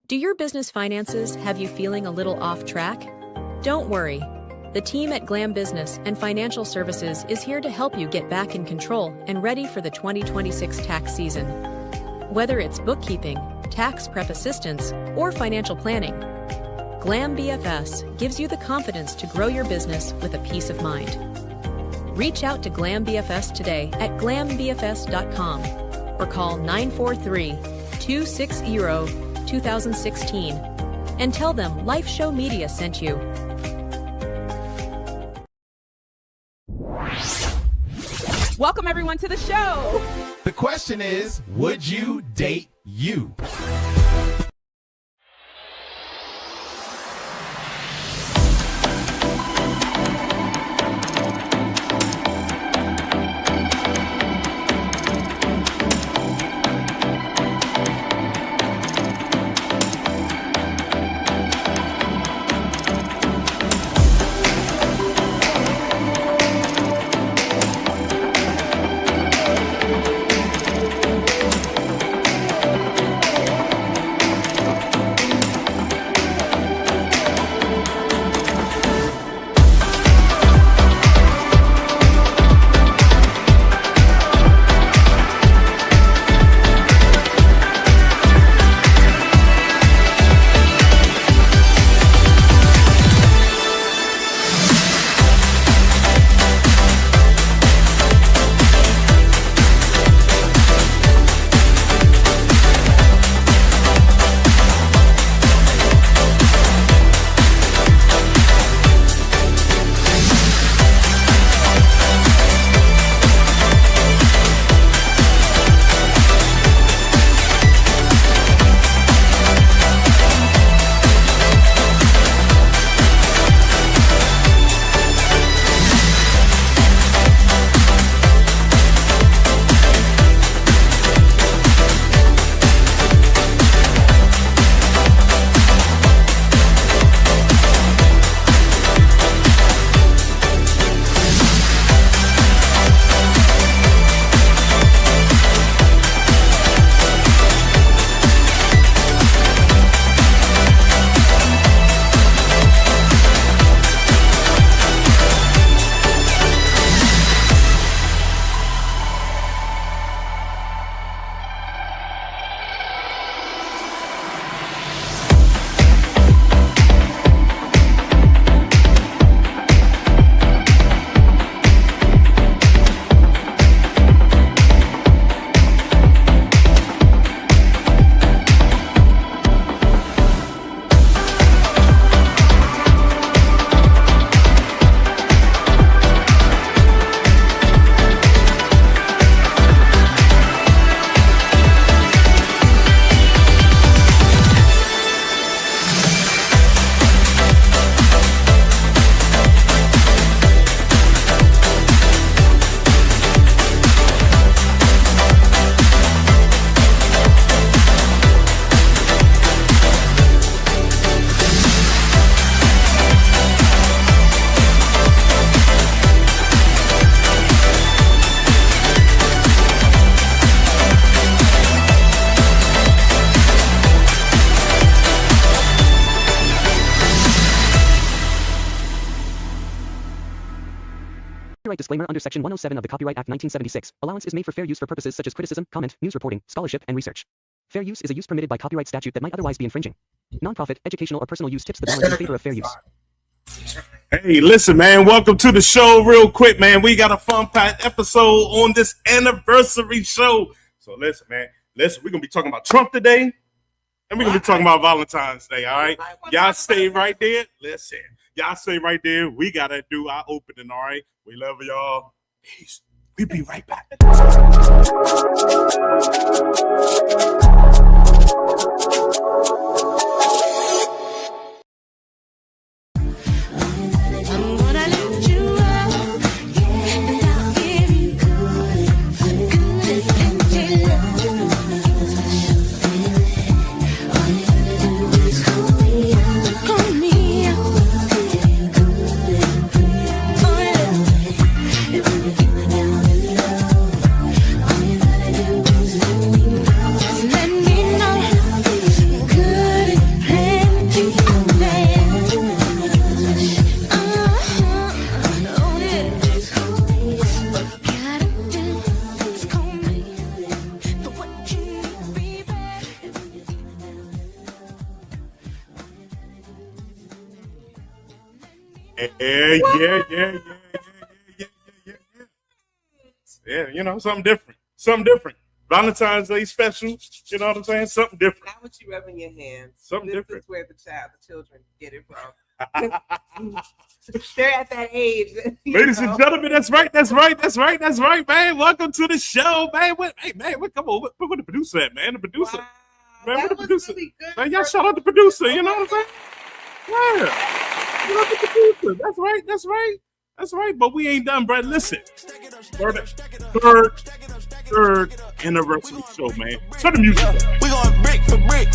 Do your business finances have you feeling a little off track? Don't worry. The team at Glam Business and Financial Services is here to help you get back in control and ready for the 2026 tax season. Whether it's bookkeeping, tax prep assistance, or financial planning, Glam BFS gives you the confidence to grow your business with a peace of mind. Reach out to Glam BFS today at glambfs.com or call 943-260-2016 and tell them Life Show Media sent you. Welcome everyone to the show. The question is, would you date you? Copyright disclaimer under Section 107 of the Copyright Act 1976. Allowance is made for fair use for purposes such as criticism, comment, news reporting, scholarship, and research. Fair use is a use permitted by copyright statute that might otherwise be infringing. Nonprofit, educational, or personal use tips the balance in favor of fair use. Hey, listen, man, welcome to the show real quick, man. We got a fun-packed episode on this anniversary show. So listen, man, we're going to be talking about Trump today, and we're going to be talking about Valentine's Day, all right? Y'all stay right there. Listen, y'all stay right there. We got to do our opening, all right? We love y'all. Peace. We'll be right back. Yeah. Yeah, you know, something different. Something different. Valentine's Day special. You know what I'm saying? Something different. Not what you rub in your hands. Something this different. is where the children get it from. They're at that age. Ladies and gentlemen, that's right, man. Welcome to the show, man. Come on, where the producer at, man? The producer. Wow, Man, that what the was producer? really good. Man, y'all shout out the producer, you know what I'm saying? Yeah. Shout out the producer. That's right. But we ain't done, Brad. Listen. Third anniversary show, man. Turn the music up. We going brick for brick.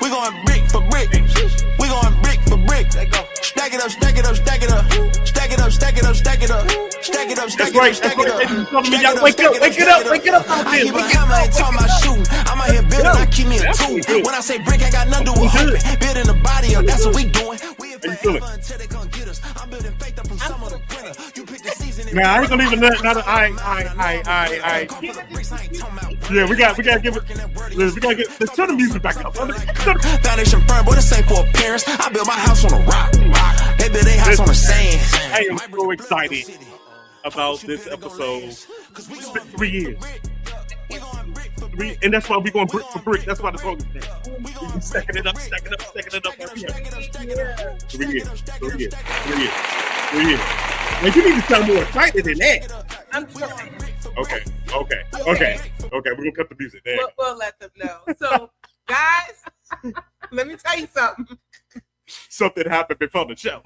We going brick for brick. We going brick for brick. Stack it up. Stack it up. Stack it up. Stack it up. Stack it up. Stack it up. Stack it up. Stack it up. Stack it up. Wake it up out I there, keep a man. camera and talking about shooting. I'm out here building. I keep me a tool. When I say brick, I got nothing to do with hoping. Building the body up. That's what we doing. We in forever until they come get us. I'm building faith up from some of the winter. You pick the season. Man, I ain't gonna even let another. Yeah, we gotta give it. Let's turn the music back up. Foundation firm, boy, this ain't for appearance. I built my house on a rock. They build their house on the sand. I am so excited about this episode. It's been 3 years. And that's why we going brick for brick. That's why the song is there. We stacking it up every year. 3 years. Man, you need to sound more excited than that. I'm sorry. Okay. We're gonna cut the music there. We'll let them know. So, guys, let me tell you something. Something happened before the show.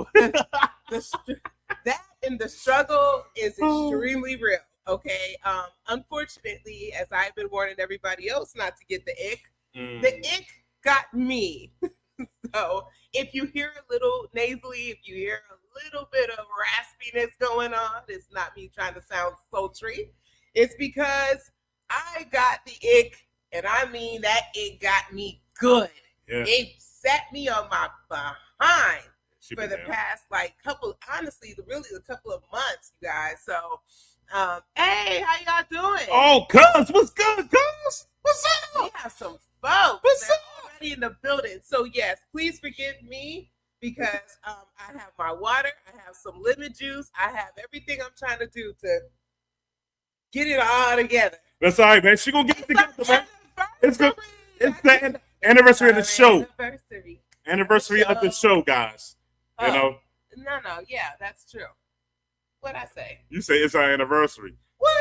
That and the struggle is extremely real. Okay. Unfortunately, as I've been warning everybody else not to get the ick, the ick got me. So if you hear a little nasally, if you hear a little bit of raspiness going on, it's not me trying to sound sultry. It's because I got the ick, and I mean that it got me good. Yeah. It set me on my behind for the down. past a couple of months, you guys. So, hey, how y'all doing? Oh, cuz, what's good, cuz? What's We up? have some folks What's that's up? already in the building. So yes, please forgive me because I have my water, I have some lemon juice, I have everything I'm trying to do to get it all together. That's all right, man. She gonna get it together, man. It's good. It's the anniversary of the show. Anniversary of the show, guys. You know, No, yeah, that's true. What'd I say? you say it's our anniversary. Well,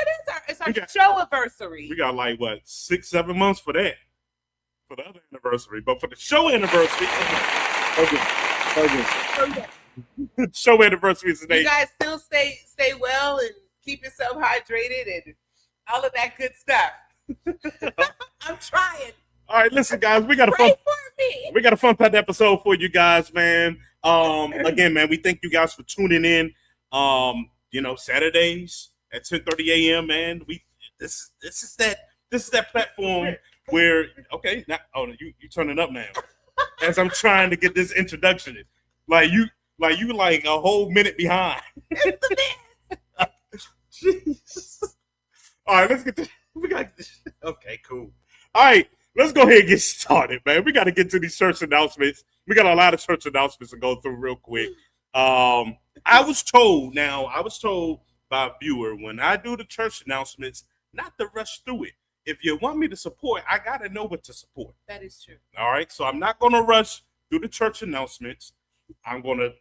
it's our We got- show anniversary. We got 6-7 months for that. For the other anniversary. But for the show anniversary. Okay. Show anniversary is the You day. guys still stay well and keep yourself hydrated and all of that good stuff. I'm trying. All right, listen, guys, we got a Pray fun for me. packed episode for you guys, man. Again, man, we thank you guys for tuning in. Saturdays at 10:30 a.m. Man, this is that platform where you turn it up now. As I'm trying to get this introduction in. Like you a whole minute behind. It's the man. Jeez. All right, let's get this. Okay, cool. All right, let's go ahead and get started, man. We got to get to these church announcements. We got a lot of church announcements to go through real quick. I was told by a viewer when I do the church announcements not to rush through it. If you want me to support, I got to know what to support. That is true. All right, so I'm not going to rush through the church announcements. I'm going to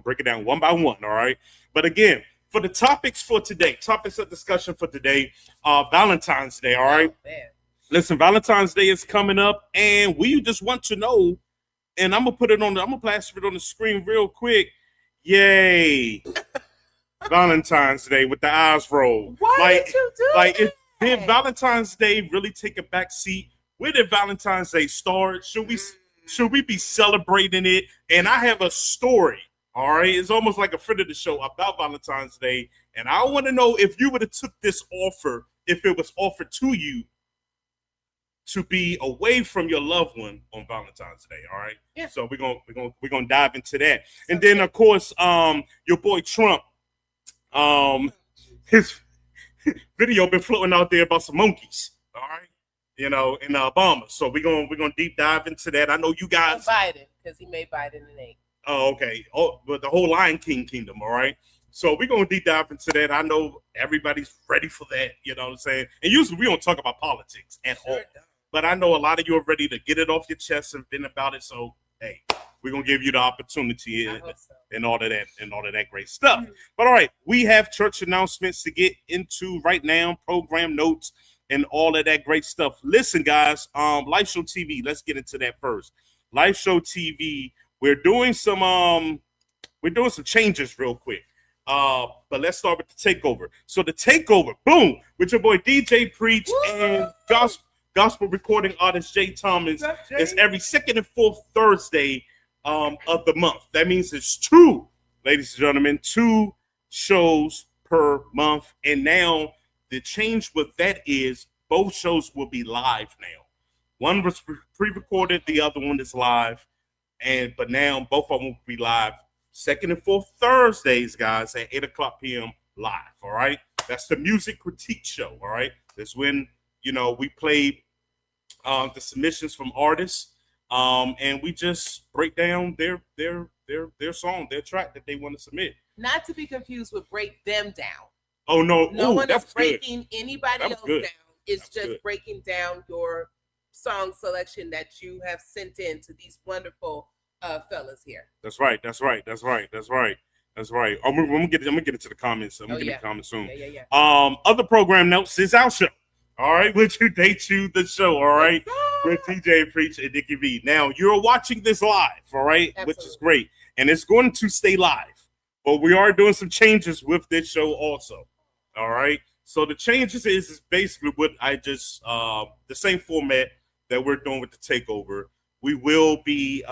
break it down one by one. All right, but again, for the topics of discussion for today, Valentine's Day. All right, listen, Valentine's Day is coming up, and we just want to know. And I'm gonna plaster it on the screen real quick. Yay! Valentine's Day with the eyes rolled. Why did you do that? Did Valentine's Day really take a back seat? Where did Valentine's Day start? Should we be celebrating it? And I have a story. All right, it's almost like a friend of the show about Valentine's Day, and I want to know if you would have took this offer, if it was offered to you to be away from your loved one on Valentine's Day. All right. Yeah. So we're gonna dive into that, and then of course, your boy Trump, his video been floating out there about some monkeys. All right. In Obama. So we're gonna deep dive into that. I know you guys. Biden, because he made Biden an 8. Oh, okay. Oh, but the whole Lion King kingdom, all right? So we're going to deep dive into that. I know everybody's ready for that, you know what I'm saying? And usually we don't talk about politics at all. But I know a lot of you are ready to get it off your chest and vent about it. So, hey, we're going to give you the opportunity and all of that great stuff. But all right, we have church announcements to get into right now, program notes and all of that great stuff. Listen, guys, Live Show TV, let's get into that first. Live Show TV, we're doing some changes real quick. But let's start with the takeover. So the takeover, boom, with your boy DJ Preach and gospel recording artist Jay Thomas is every second and fourth Thursday of the month. That means it's two, ladies and gentlemen, 2 shows per month. And now the change with that is both shows will be live now. One was pre-recorded, the other one is live. But now both of them will be live second and fourth Thursdays, guys, at 8:00 p.m. live. All right. That's the music critique show. All right. That's when, we play the submissions from artists. And we just break down their song, their track that they want to submit. Not to be confused with break them down. Oh, no. No one is breaking anybody else down. It's just breaking down your song selection that you have sent in to these wonderful fellas here. That's right. I'm gonna get into the comments. I'm gonna get into the comments soon. Yeah. Other program notes is our show. All right, with you date you the show. All right, with TJ Preach and Nikki V. Now you're watching this live. All right, Absolutely. Which is great, and it's going to stay live. But we are doing some changes with this show also. All right. So the changes is basically what I just the same format that we're doing with the takeover. We will be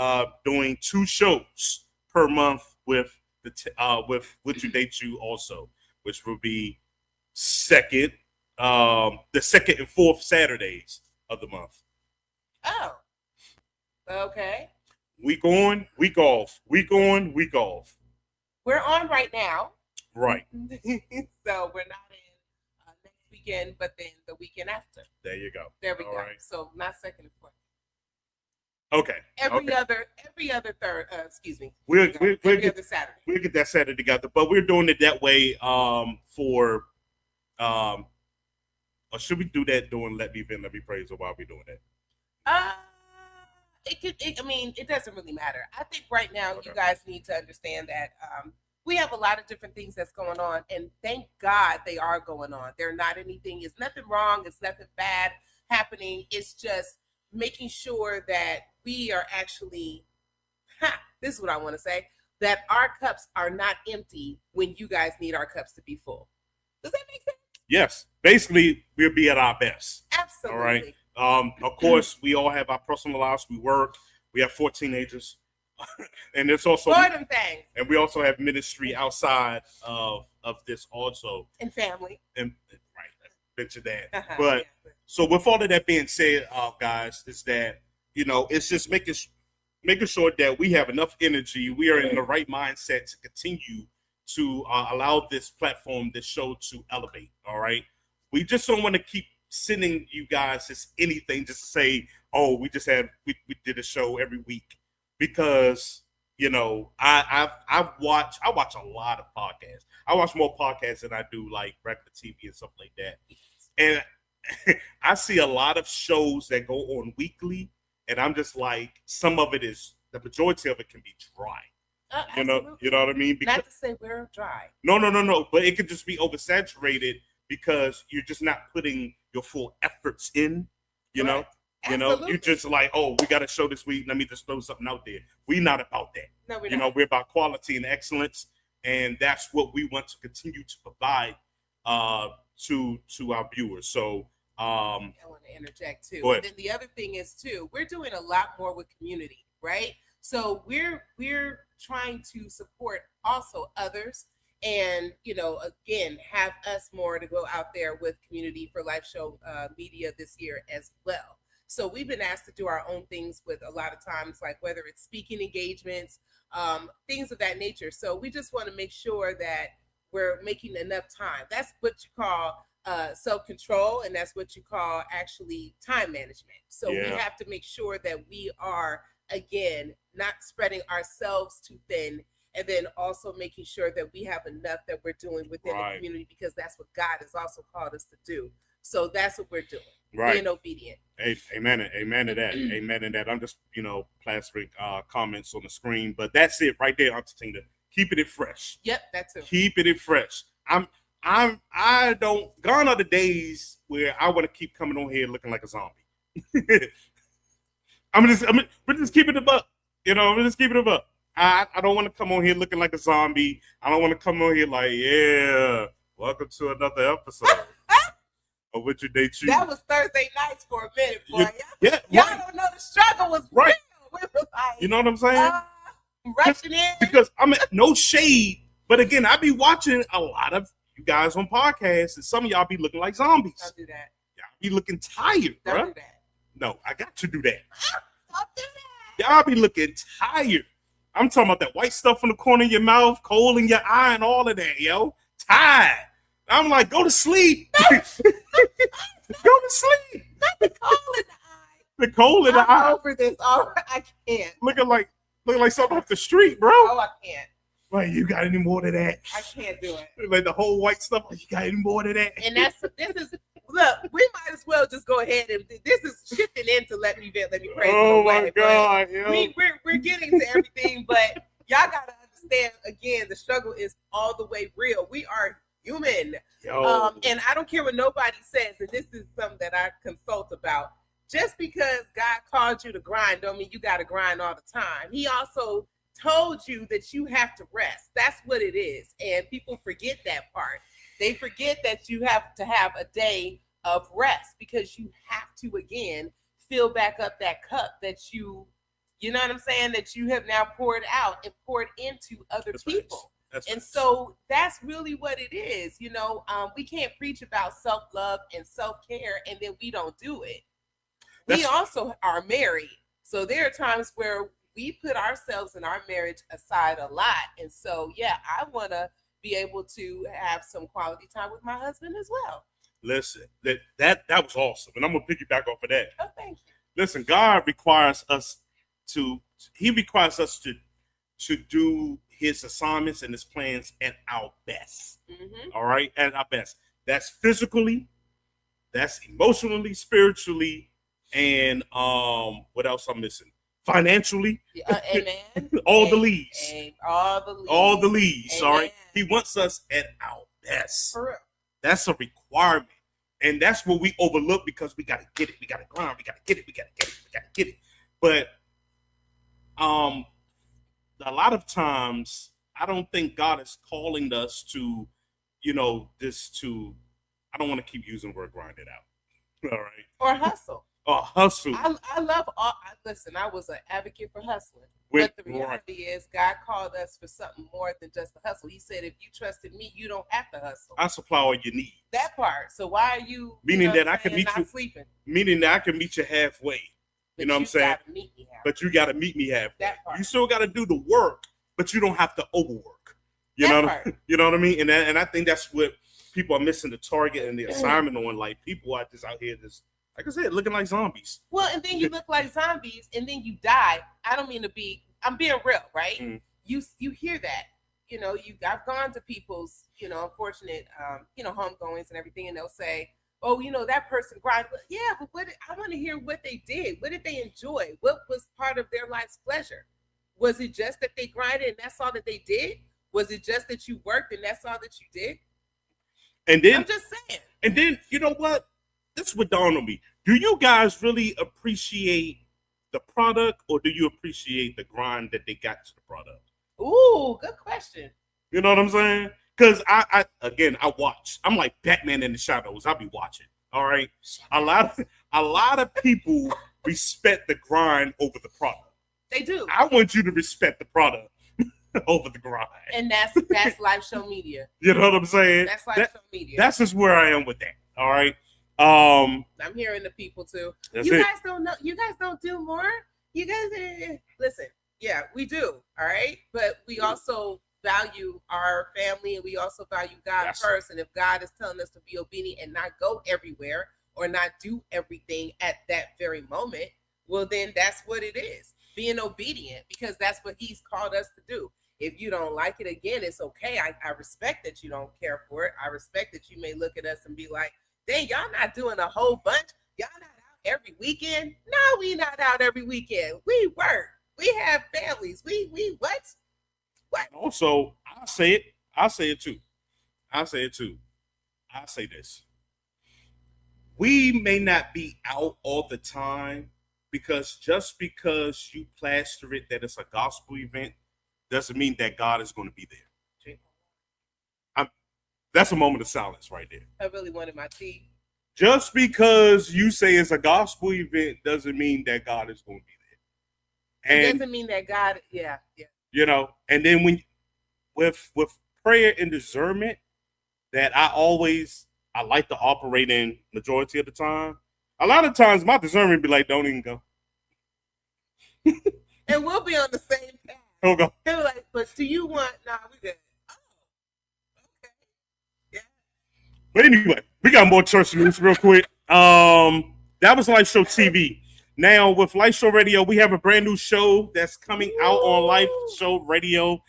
doing 2 shows per month with with Would You Date You also, which will be the second and fourth Saturdays of the month. Oh, okay. Week on, week off. Week on, week off. We're on right now. Right. So we're not in next weekend, but then the weekend after. There you go. There we All go. right. So not second and fourth. Okay. Every other third. Excuse me. We'll every other Saturday. We'll get that Saturday together, but we're doing it that way. Or should we do that doing Let Me Vent, Let Me Praise, or while we doing that? It doesn't really matter. I think right now you guys need to understand that we have a lot of different things that's going on, and thank God they are going on. They're not anything. It's nothing wrong. It's nothing bad happening. It's just making sure that we are actually, this is what I want to say, that our cups are not empty when you guys need our cups to be full. Does that make sense? Yes. Basically, we'll be at our best. Absolutely. All right. Of course, we all have our personal lives. We work. We have 4 teenagers. And it's also more than things. And we also have ministry outside of this also. And family. And right. Mention that. But so with all of that being said, guys, is that, it's just making sure that we have enough energy. We are in the right mindset to continue to allow this platform, this show to elevate. All right. We just don't want to keep sending you guys just anything, just to say, oh, we did a show every week, because I watch a lot of podcasts. I watch more podcasts than I do like regular TV and stuff like that. And I see a lot of shows that go on weekly, and I'm just like, the majority of it can be dry. You know what I mean? Not to say we're dry. No. But it could just be oversaturated because you're just not putting your full efforts in. You know, you just like, oh, we got a show this week. Let me just throw something out there. We're not about that. No, we're not. We're about quality and excellence, and that's what we want to continue to provide to our viewers. So I want to interject too. And then the other thing is too, we're doing a lot more with community, right? So we're trying to support also others, and again, have us more to go out there with community for Live Show media this year as well. So we've been asked to do our own things with a lot of times, like whether it's speaking engagements, things of that nature. So we just want to make sure that we're making enough time. That's what you call self-control, and that's what you call actually time management. So we have to make sure that we are again, not spreading ourselves too thin, and then also making sure that we have enough that we're doing within the community, because that's what God has also called us to do. So that's what we're doing, being obedient. Amen to that. Amen to that. I'm just, plastering comments on the screen, but that's it right there, Auntie Tina. Keeping it fresh. Yep, that's it. Keeping it fresh. I don't. Gone are the days where I want to keep coming on here looking like a zombie. We're just keeping it up. We're just keeping it up. I don't want to come on here looking like a zombie. I don't want to come on here like, yeah, welcome to another episode of What Your Day Choose. That was Thursday nights for a minute, boy. Y'all don't know the struggle was real. We were like, you know what I'm saying? Rushing in. Because I'm no shade, but again, I be watching a lot of you guys on podcasts, and some of y'all be looking like zombies. Don't do that. Y'all be looking tired, bro. Don't do that. No, I got to do that. Don't do that. Y'all be looking tired. I'm talking about that white stuff in the corner of your mouth, coal in your eye, and all of that, yo. Tired. I'm like, go to sleep. Go to sleep. Not the coal in the eye. The coal in the eye. I'm over this. I can't. Looking like something off the street, bro. Oh, I can't. Like, you got any more of that? I can't do it. Like the whole white stuff. Like, you got any more of that? And look, we might as well just go ahead and this is shifting into let me praise. Oh my God, yo. We're getting to everything, but y'all gotta understand again, the struggle is all the way real. We are human. And I don't care what nobody says, and this is something that I consult about. Just because God called you to grind don't mean you gotta grind all the time. He also told you that you have to rest. That's what it is. And people forget that part. They forget that you have to have a day of rest, because you have to, again, fill back up that cup that you know what I'm saying, that you have now poured out and poured into other people. So that's really what it is. We can't preach about self-love and self-care and then we don't do it. We also are married. So there are times where we put ourselves and our marriage aside a lot. And so, yeah, I want to be able to have some quality time with my husband as well. Listen, that was awesome. And I'm going to piggyback off of that. Oh, thank you. Listen, God requires us to do his assignments and his plans at our best. Mm-hmm. All right? At our best. That's physically, that's emotionally, spiritually, and what else I'm missing? Financially. Amen. All the leads. All the leads. All right. He wants us at our best. For real. That's a requirement. And that's what we overlook because we got to get it. We got to grind. We got to get it. We got to get it. We got to get it. But a lot of times, I don't think God is calling us to, I don't want to keep using the word grind it out. All right. Or hustle. Hustle. I love listen, I was an advocate for hustling. But the reality is God called us for something more than just the hustle. He said, if you trusted me, you don't have to hustle. I supply all your needs. That part. So why are you meaning that I can meet you sleeping? Meaning that I can meet you halfway. You know what I'm saying? But you gotta meet me halfway. That part. You still gotta do the work, but you don't have to overwork. You know what I mean? And I think that's what people are missing the target and the assignment on. Like, people are just out here just, like I said, looking like zombies. Well, and then you look like zombies, and then you die. I don't mean to be. I'm being real, right? Mm. You hear that, I've gone to people's, unfortunate, homegoings and everything, and they'll say, oh, that person grinded. Yeah, but I want to hear what they did. What did they enjoy? What was part of their life's pleasure? Was it just that they grinded and that's all that they did? Was it just that you worked and that's all that you did? And then I'm just saying. And then, you know what? This would dawn on me. Do you guys really appreciate the product, or do you appreciate the grind that they got to the product? Ooh, good question. You know what I'm saying? Because I watch. I'm like Batman in the shadows. I'll be watching. All right. A lot of people respect the grind over the product. They do. I want you to respect the product over the grind. And that's live show media. You know what I'm saying? That's live show media. That's just where I am with that. All right. I'm hearing the people too. You guys don't know. You guys don't do more. You guys listen. Yeah, we do. All right, but we also value our family, and we also value God first. And if God is telling us to be obedient and not go everywhere or not do everything at that very moment, well, then that's what it is. being obedient, because that's what he's called us to do. If you don't like it, again, it's okay. I respect that you don't care for it. I respect that you may look at us and be like, dang, y'all not doing a whole bunch. Y'all not out every weekend. No, we not out every weekend. We work. We have families. We what? Also, I'll say it. I say this. We may not be out all the time, because just because you plaster it that it's a gospel event doesn't mean that God is going to be there. That's a moment of silence right there. I really wanted my tea. Just because you say it's a gospel event doesn't mean that God is going to be there. And it doesn't mean that God, yeah. You know, and then when with prayer and discernment that I like to operate in majority of the time. A lot of times my discernment be like, don't even go. And we'll be on the same path. Don't go. They're like, but do you want, nah, we good. Oh, okay. Yeah. But anyway, we got more church news real quick. That was Life Show TV. Now with Life Show Radio, we have a brand new show that's coming out on Life Show Radio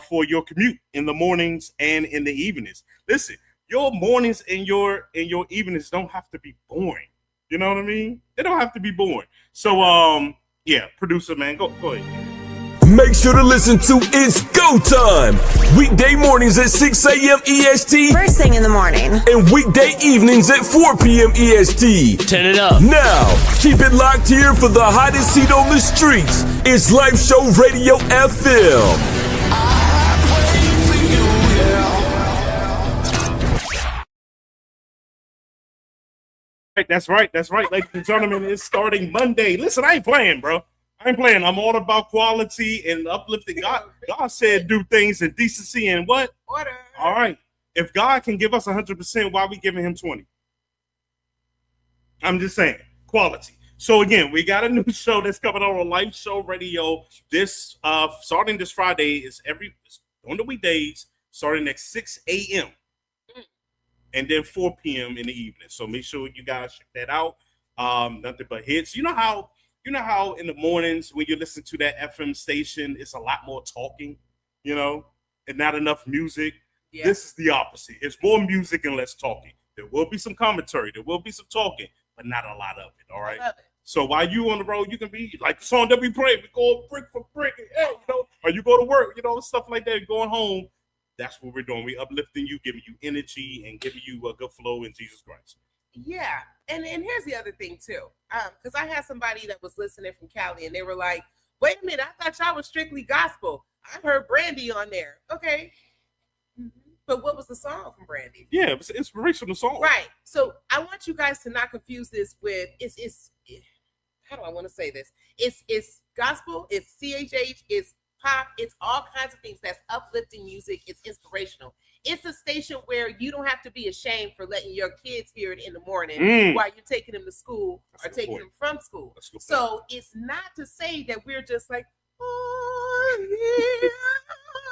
for your commute in the mornings and in the evenings. Listen, your mornings and your evenings don't have to be boring. You know what I mean? They don't have to be boring. So yeah, producer man, go ahead. Make sure to listen to It's Go Time. Weekday mornings at 6 a.m. EST. First thing in the morning. And weekday evenings at 4 p.m. EST. Turn it up. Now, keep it locked here for the hottest seat on the streets. It's Life Show Radio FM. That's right, ladies and gentlemen. It's starting Monday. Listen, I ain't playing, bro. I'm all about quality and uplifting. God said do things in decency and what? Order. All right. If God can give us 100%, why are we giving him 20? I'm just saying, quality. So again, we got a new show that's coming on Life Show Radio. This starting this Friday is on the weekdays, starting at 6 a.m. and then 4 p.m. in the evening. So make sure you guys check that out. Nothing but hits. You know how in the mornings when you listen to that FM station, it's a lot more talking, you know, and not enough music. Yeah. This is the opposite. It's more music and less talking. There will be some commentary. There will be some talking, but not a lot of it. All right. So while you on the road, you can be like the song that we pray. We go brick for brick, hey, you know, or you go to work, you know, stuff like that. Going home. That's what we're doing. We uplifting you, giving you energy, and giving you a good flow in Jesus Christ. Yeah, and here's the other thing too, because I had somebody that was listening from Cali, and they were like, "Wait a minute, I thought y'all was strictly gospel. I heard Brandy on there." Okay, but what was the song from Brandy? Yeah, it was an inspirational song. Right. So I want you guys to not confuse this with how do I want to say this? It's gospel. It's CHH. It's pop, it's all kinds of things. That's uplifting music. It's inspirational. It's a station where you don't have to be ashamed for letting your kids hear it in the morning while you're taking them to school or taking them from school. So it's not to say that we're just like, oh, yeah.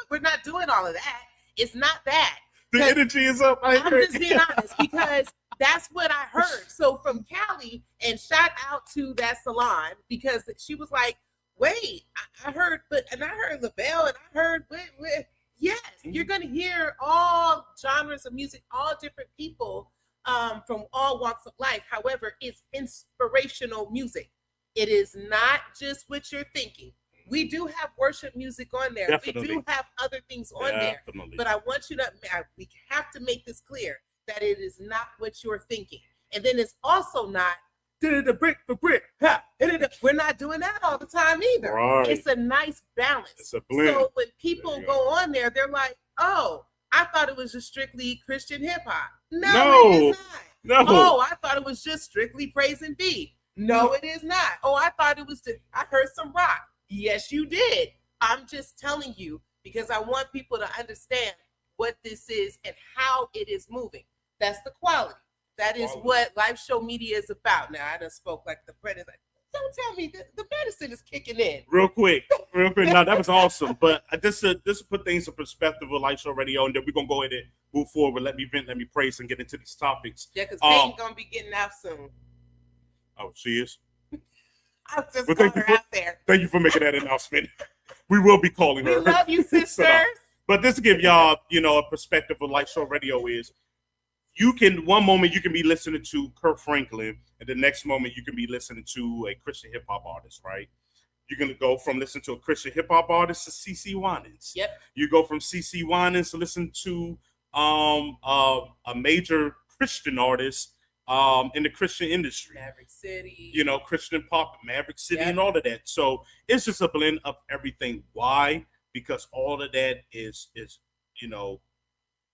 We're not doing all of that. It's not that. The energy is up. I'm just being honest because that's what I heard. So from Cali, and shout out to that salon because she was like, wait, I heard, and I heard LaBelle, and I heard, yes, you're going to hear all genres of music, all different people from all walks of life. However, it's inspirational music. It is not just what you're thinking. We do have worship music on there. Definitely. We do have other things on there. But I want you to, we have to make this clear that it is not what you're thinking. And then it's also not brick for brick. We're not doing that all the time either. Right. It's a nice balance. It's a blend. So when people go on there, they're like, oh, I thought it was just strictly Christian hip hop. No, it is not. No. Oh, I thought it was just strictly praise and beat. No, it is not. Oh, I thought it was I heard some rock. Yes, you did. I'm just telling you because I want people to understand what this is and how it is moving. That's the quality. That is what Life Show Media is about. Now, I done spoke like the president. Don't tell me the medicine is kicking in. Real quick. Now, that was awesome. But this will put things in perspective with Life Show Radio, and then we're going to go ahead and move forward. Let me vent, let me praise, and get into these topics. Yeah, because Peyton's going to be getting out soon. Oh, she is? I'll just Well, call her out there. Thank you for making that announcement. We will be calling her. We love you, sisters. But this to give y'all, a perspective of Life Show Radio is one moment you can be listening to Kirk Franklin, and the next moment you can be listening to a Christian hip hop artist, right? You're going to go from listening to a Christian hip hop artist to CeCe Winans. Yep. You go from CeCe Winans to listen to a major Christian artist in the Christian industry. Maverick City. Christian pop, Maverick City, and all of that. So it's just a blend of everything. Why? Because all of that is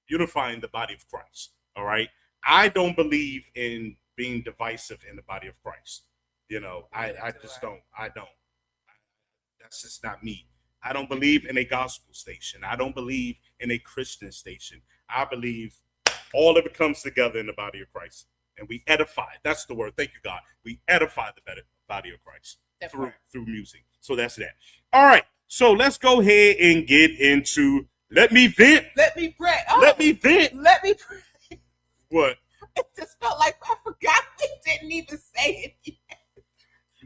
unifying the body of Christ. All right. I don't believe in being divisive in the body of Christ. I just don't. I don't. That's just not me. I don't believe in a gospel station. I don't believe in a Christian station. I believe all of it comes together in the body of Christ, and we edify. That's the word. Thank you, God. We edify the body of Christ through music. So that's that. All right. So let's go ahead and get into Let Me Vent. Let me pray. Oh, let me vent. Let me pray. What? It just felt like I forgot we didn't even say it yet.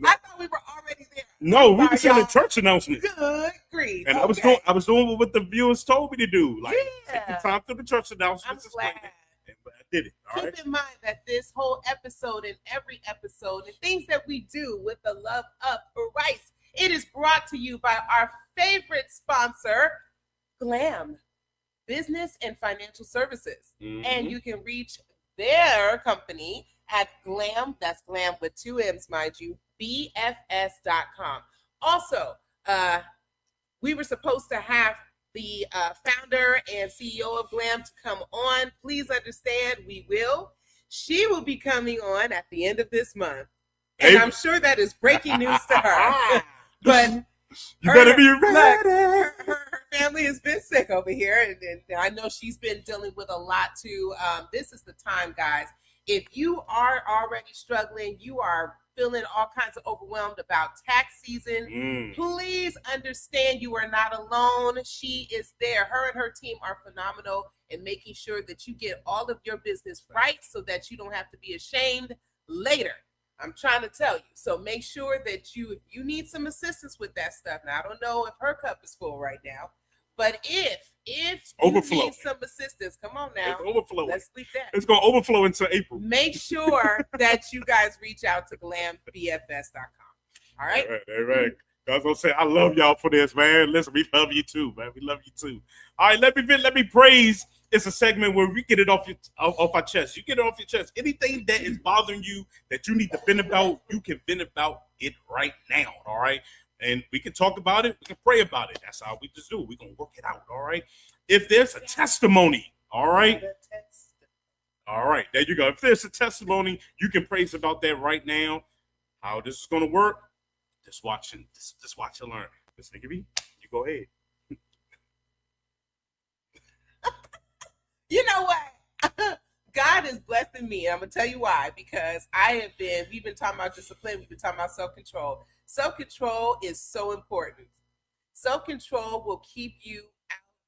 I thought we were already there. No, we were saying a church announcement. Good grief. And okay. I was doing what the viewers told me to do. Like, take the time to the church announcements. I'm glad. But I did it. Keep in mind that this whole episode and every episode and things that we do with the love of Christ, it is brought to you by our favorite sponsor, Glam Business and Financial Services. Mm-hmm. And you can reach their company at Glam, that's Glam with 2 M's, mind you, BFS.com. Also, we were supposed to have the founder and CEO of Glam to come on. Please understand, we will. She will be coming on at the end of this month. And I'm sure that is breaking news to her. But you better be ready. Her family has been sick over here. And I know she's been dealing with a lot too. This is the time, guys. If you are already struggling, you are feeling all kinds of overwhelmed about tax season, please understand you are not alone. She is there. Her and her team are phenomenal in making sure that you get all of your business right so that you don't have to be ashamed later. I'm trying to tell you. So make sure that if you need some assistance with that stuff. Now, I don't know if her cup is full right now, but if you need some assistance, come on now. It's overflowing. Let's sleep that. It's going to overflow into April. Make sure that you guys reach out to glambfs.com. All right? All right. I was going to say, I love y'all for this, man. Listen, we love you too, man. We love you too. All right, let me praise. It's a segment where we get it off our chest. You get it off your chest. Anything that is bothering you that you need to vent about, you can vent about it right now, all right? And we can talk about it. We can pray about it. That's how we just do it. We're going to work it out, all right? If there's a testimony, all right? All right, there you go. If there's a testimony, you can praise about that right now. How this is going to work, just watch and learn. Miss Nikki B, you go ahead. You know what? God is blessing me. And I'm going to tell you why. Because we've been talking about discipline. We've been talking about self-control. Self-control is so important. Self-control will keep you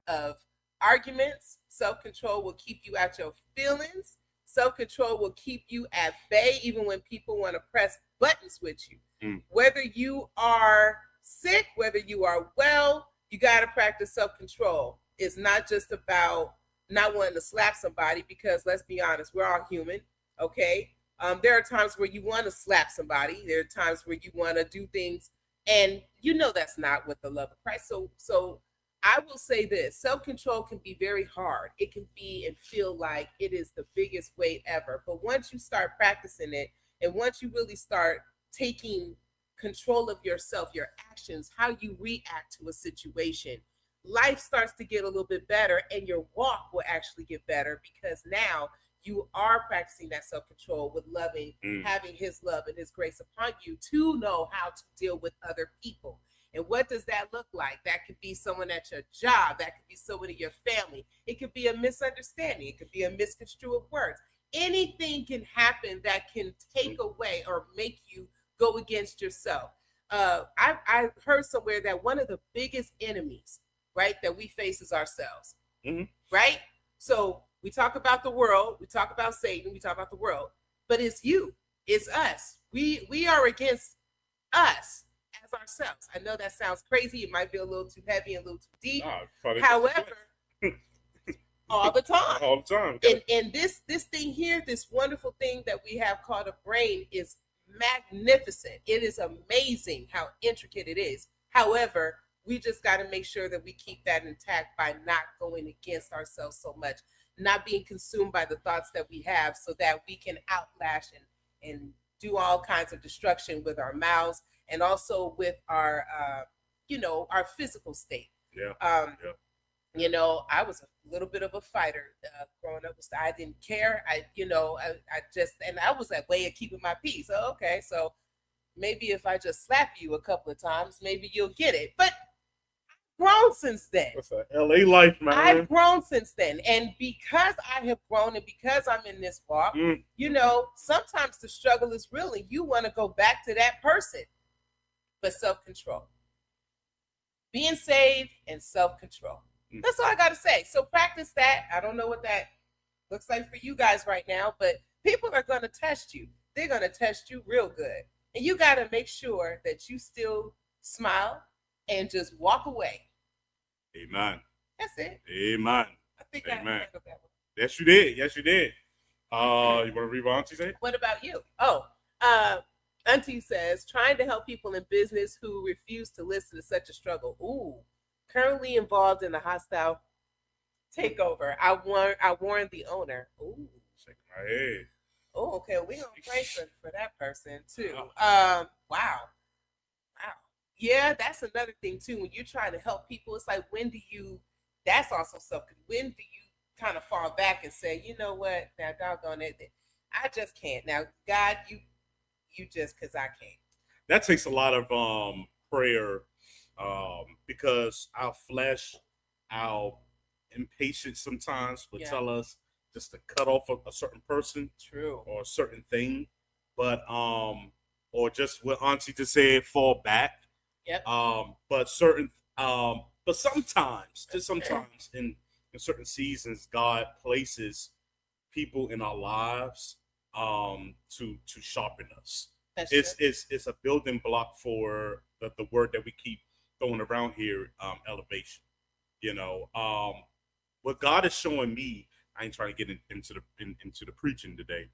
out of arguments. Self-control will keep you at your feelings. Self-control will keep you at bay even when people want to press buttons with you. Whether you are sick, whether you are well, you got to practice self-control. It's not just about not wanting to slap somebody, because let's be honest, we're all human, okay? There are times where you want to slap somebody. There are times where you want to do things, and you know that's not with the love of Christ. So I will say this, self-control can be very hard. It can be and feel like it is the biggest weight ever. But once you start practicing it, and once you really start taking control of yourself, your actions, how you react to a situation, life starts to get a little bit better, and your walk will actually get better, because now you are practicing that self-control with loving, having his love and his grace upon you to know how to deal with other people. And what does that look like? That could be someone at your job. That could be someone in your family. It could be a misunderstanding. It could be a misconstrue of words. Anything can happen that can take away or make you go against yourself. I heard somewhere that one of the biggest enemies, right, that we face is ourselves, right? So we talk about the world, we talk about Satan, we talk about the world, but it's you, it's us. We are against us as ourselves. I know that sounds crazy. It might be a little too heavy and a little too deep. Nah, However, all the time. All the time. And this thing here, this wonderful thing that we have called a brain is magnificent. It is amazing how intricate it is. However, we just got to make sure that we keep that intact by not going against ourselves so much, not being consumed by the thoughts that we have, so that we can outlash and do all kinds of destruction with our mouths and also with our, our physical state. Yeah. You know, I was a little bit of a fighter growing up. I didn't care. I was that way of keeping my peace. Oh, okay, so maybe if I just slap you a couple of times, maybe you'll get it. But I've grown since then. That's a LA life, man. I've grown since then. And because I have grown and because I'm in this walk, sometimes the struggle is real and you want to go back to that person. But self-control. Being saved and self-control. That's all I got to say. So practice that. I don't know what that looks like for you guys right now, but people are going to test you. They're going to test you real good. And you got to make sure that you still smile and just walk away. Amen. That's it. Amen. I think Amen. I handled that one. Yes, you did. Yes, you did. You want to read what Auntie said? What about you? Auntie says, trying to help people in business who refuse to listen to such a struggle. Ooh. Currently involved in a hostile takeover. I warned the owner. Ooh. Shake my head. Oh, okay. We're going to pray for that person, too. Wow. Yeah, that's another thing, too. When you're trying to help people, it's like, that's also when do you kind of fall back and say, you know what? Now, doggone it. I just can't. Now, God, you just, because I can't. That takes a lot of prayer. Because our flesh, our impatience sometimes will tell us just to cut off a certain person, true, or a certain thing, but or just what Auntie just said, fall back. Yep. But sometimes in certain seasons, God places people in our lives to sharpen us. It's a building block for the word that we keep throwing around here, elevation. What God is showing me, I ain't trying to get into the preaching today,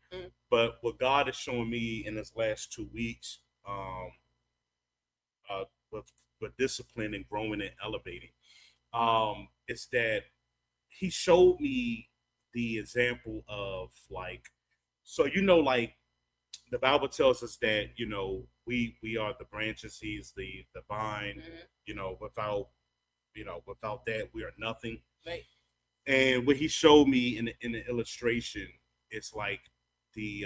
but what God is showing me in this last 2 weeks, with discipline and growing and elevating, is that He showed me the example of the Bible tells us that, we are the branches, He is the vine. Without that, we are nothing. Right. And what He showed me in the illustration, it's like the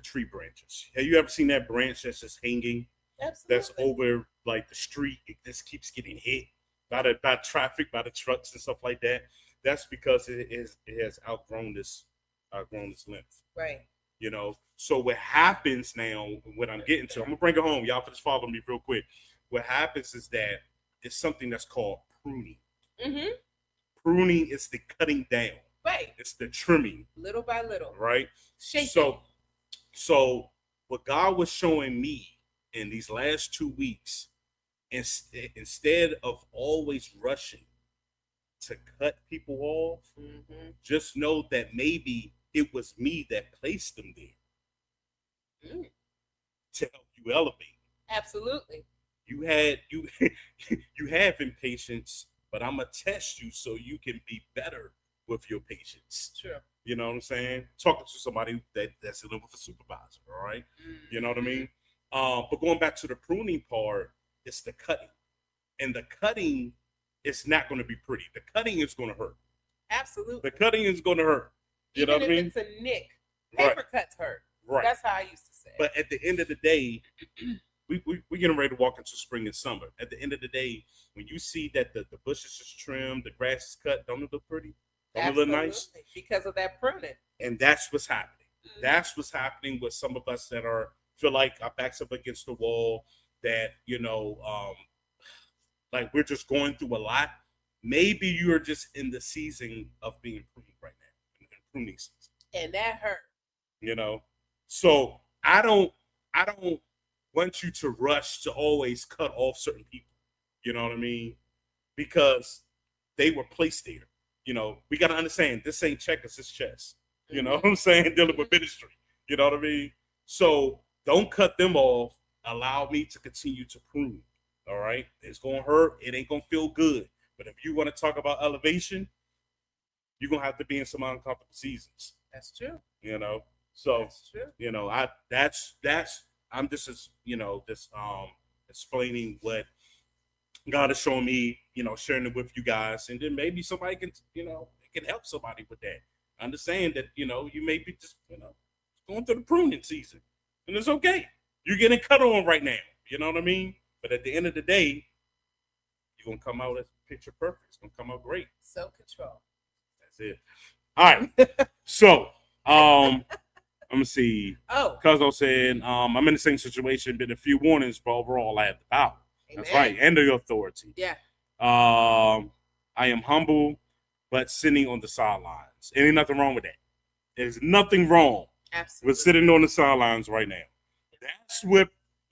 tree branches. Have you ever seen that branch that's just hanging? Absolutely. That's over like the street. It just keeps getting hit by traffic, by the trucks and stuff like that. That's because it has outgrown this length. Right. So what happens now, what I'm getting to, I'm gonna bring it home. Y'all just follow me real quick. What happens is that it's something that's called pruning. Mm-hmm. Pruning is the cutting down. Right. It's the trimming. Little by little. Right. Shaking. So what God was showing me in these last 2 weeks, instead of always rushing to cut people off, just know that maybe it was me that placed them there to help you elevate. Absolutely. You have impatience, but I'm gonna test you so you can be better with your patience. Sure. You know what I'm saying? Talking to somebody that's dealing with a supervisor. All right. You know what I mean? But going back to the pruning part, it's the cutting, and the cutting is not going to be pretty. The cutting is going to hurt. Absolutely. The cutting is going to hurt. You know what I mean? It's a nick. Paper cuts hurt. Right. That's how I used to say it. But at the end of the day, we're getting ready to walk into spring and summer. At the end of the day, when you see that the bushes is trimmed, the grass is cut, don't it look pretty? Don't it look nice? Because of that pruning. And that's what's happening. That's what's happening with some of us that feel like our backs up against the wall, that, like we're just going through a lot. Maybe you're just in the season of being pruned right now, in pruning season. And that hurt. So I don't want you to rush to always cut off certain people. You know what I mean? Because they were placed there. You know, we got to understand this ain't checkers, it's chess. You know what I'm saying? Dealing with ministry. You know what I mean? So don't cut them off. Allow me to continue to prune. All right? It's going to hurt. It ain't going to feel good. But if you want to talk about elevation, you're going to have to be in some uncomfortable seasons. That's true. You know? So, That's true. you know, I'm just, explaining what God is showing me, you know, sharing it with you guys. And then maybe somebody can, you know, can help somebody with that. Understand that, you know, you may be just, you know, going through the pruning season. And it's okay. You're getting cut on right now. You know what I mean? But at the end of the day, you're going to come out as picture perfect. It's going to come out great. Self-control. That's it. All right. So, I'm going to see. Oh. Cuzzo said, I'm in the same situation, been a few warnings, but overall I have the power. Amen. That's right. And the authority. Yeah. I am humble, but sitting on the sidelines. Ain't nothing wrong with that. There's nothing wrong Absolutely. with sitting on the sidelines right now.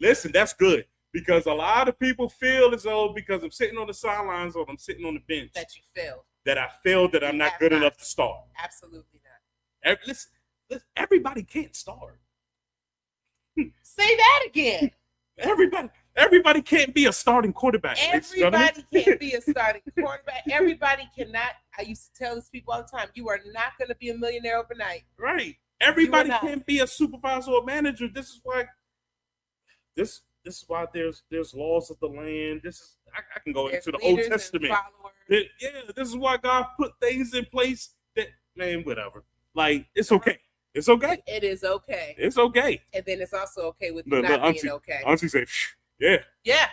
That's good. Because a lot of people feel as though because I'm sitting on the sidelines or I'm sitting on the bench. That you failed. That I failed, that I'm not good enough to start. Absolutely not. Listen, everybody can't start. Say that again. Everybody can't be a starting quarterback. Everybody can't be a starting quarterback. Everybody cannot. I used to tell these people all the time, you are not going to be a millionaire overnight. Right. Everybody can't be a supervisor or manager. This is why there's laws of the land. I can go into the Old Testament. This is why God put things in place that, man, whatever. Like, it's okay. It's okay. It is okay. It's okay. And then it's also okay with you not being okay. Auntie say, yeah. Yeah.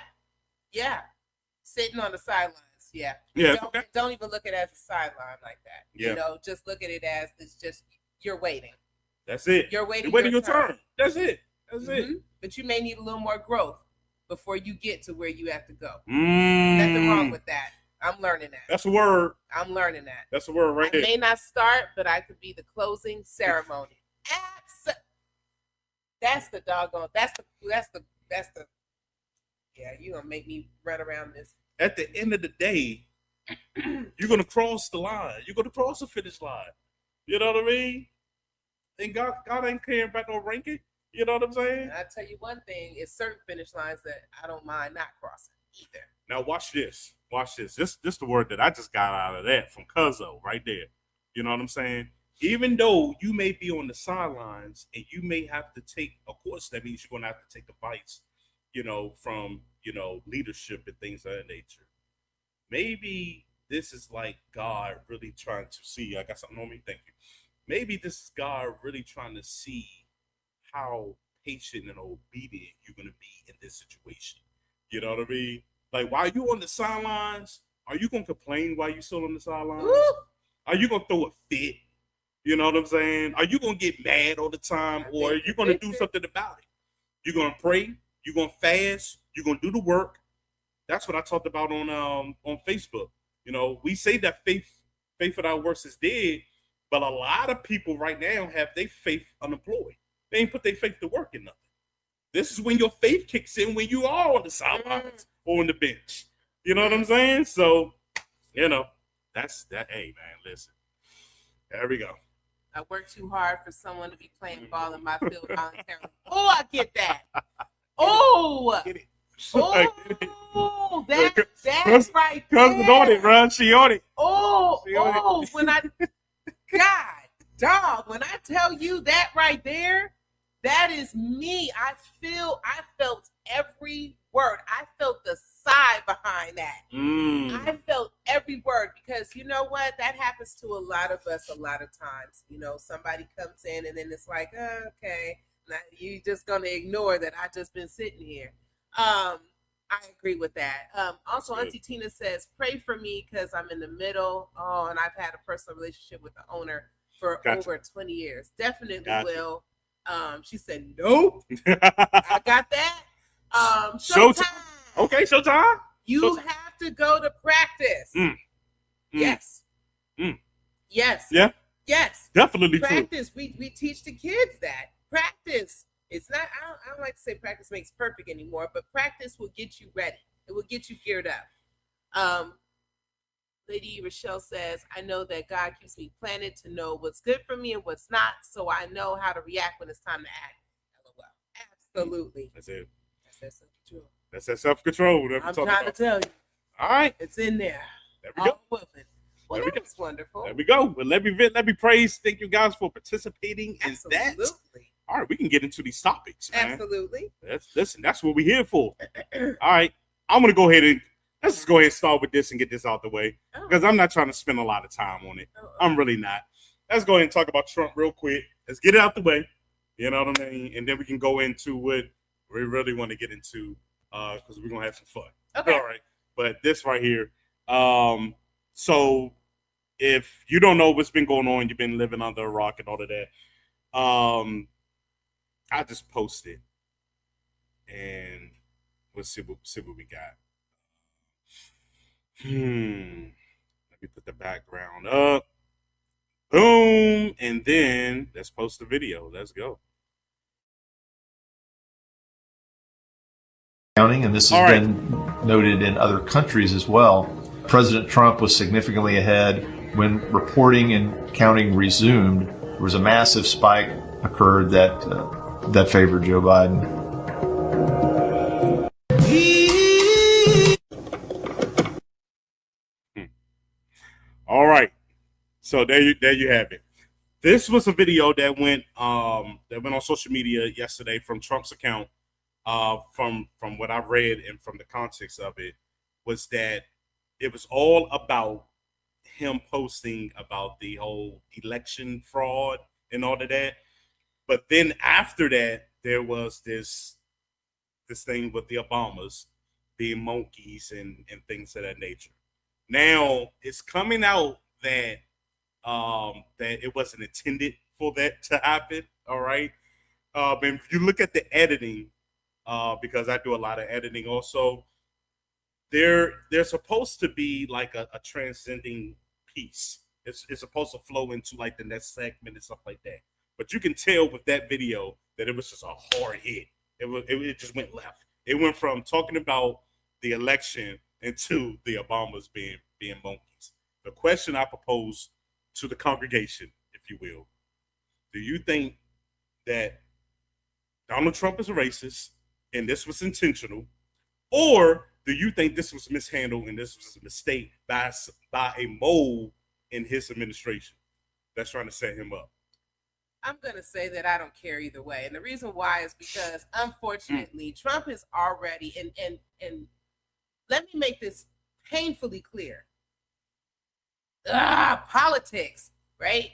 Yeah. Sitting on the sidelines. Yeah. Yeah. Don't even look at it as a sideline like that. Yeah. You know, just look at it as it's just you're waiting. That's it. You're waiting your turn. That's it. That's it. But you may need a little more growth before you get to where you have to go. Nothing wrong with that. I'm learning that. That's a word. I'm learning that. That's a word right there. I may not start, but I could be the closing ceremony. That's the doggone. That's the. Yeah, you're gonna make me run around this. At the end of the day, you're gonna cross the line. You're gonna cross the finish line. You know what I mean? And God ain't caring about no ranking. You know what I'm saying? And I tell you one thing: it's certain finish lines that I don't mind not crossing either. Now watch this. Watch this. This the word that I just got out of that from Cuzzo right there. You know what I'm saying? Even though you may be on the sidelines and you may have to take, of course, that means you're going to have to take advice, you know, from, you know, leadership and things of that nature. Maybe this is like God really trying to see. I got something on me. Thank you. Maybe this is God really trying to see how patient and obedient you're going to be in this situation. You know what I mean? Like, while you on the sidelines, are you going to complain while you still on the sidelines? Woo! Are you going to throw a fit? You know what I'm saying? Are you going to get mad all the time? Or are you going to do something about it? You're going to pray. You're going to fast. You're going to do the work. That's what I talked about on Facebook. You know, we say that faith without works is dead, but a lot of people right now have their faith unemployed. They ain't put their faith to work in nothing. This is when your faith kicks in, when you are on the sidelines or on the bench. You know what I'm saying? So, you know, that's that. Hey, man, listen. There we go. I work too hard for someone to be playing ball in my field voluntarily. Oh, I get that. Oh, get it. Oh, that's right. Cousin on it, bro. She on it. When I tell you that right there, that is me. I felt every word. I felt the sigh behind that. I felt every word because you know what? That happens to a lot of us a lot of times. You know, somebody comes in and then it's like, okay, now you just gonna ignore that I just been sitting here. I agree with that. Also, Auntie Tina says, pray for me because I'm in the middle. Oh, and I've had a personal relationship with the owner for over 20 years. Definitely will. She said, nope. I got that. Showtime. Okay, showtime. You have to go to practice. Yes. Yes. Yeah. Yes. Definitely practice. We teach the kids that. Practice. It's not. I don't like to say practice makes perfect anymore, but practice will get you ready. It will get you geared up. Lady Rochelle says, I know that God keeps me planted to know what's good for me and what's not, so I know how to react when it's time to act. LOL. Absolutely. That's it. That's that self-control. That's that self-control. I'm trying to tell you. All right. It's in there. There we go. Well, that was wonderful. There we go. Well, let me praise. Thank you guys for participating in that. All right, we can get into these topics, man. Absolutely. That's what we're here for. All right. I'm going to go ahead and let's just go ahead and start with this and get this out the way because I'm not trying to spend a lot of time on it. I'm really not. Let's go ahead and talk about Trump real quick. Let's get it out the way. You know what I mean? And then we can go into what we really want to get into because we're going to have some fun. Okay. All right. But this right here. So if you don't know what's been going on, you've been living under a rock and all of that. I just posted and we'll see what we got. Let me put the background up. Boom. And then let's post the video. Let's go. And this has been noted in other countries as well. President Trump was significantly ahead when reporting and counting resumed. There was a massive spike occurred that favored Joe Biden. All right. So there you have it. This was a video that went on social media yesterday from Trump's account. From what I've read and from the context of it, was that it was all about him posting about the whole election fraud and all of that. But then after that, there was this thing with the Obamas being monkeys and things of that nature. Now it's coming out that that it wasn't intended for that to happen. All right. And if you look at the editing, because I do a lot of editing also, they're supposed to be like a transcending piece. It's supposed to flow into like the next segment and stuff like that. But you can tell with that video that it was just a hard hit. It just went left. It went from talking about the election into the Obamas being monkeys. The question I propose to the congregation, if you will, do you think that Donald Trump is a racist and this was intentional, or do you think this was mishandled and this was a mistake by a mole in his administration that's trying to set him up? I'm going to say that I don't care either way. And the reason why is because, unfortunately, Trump is already, and let me make this painfully clear. Politics, right?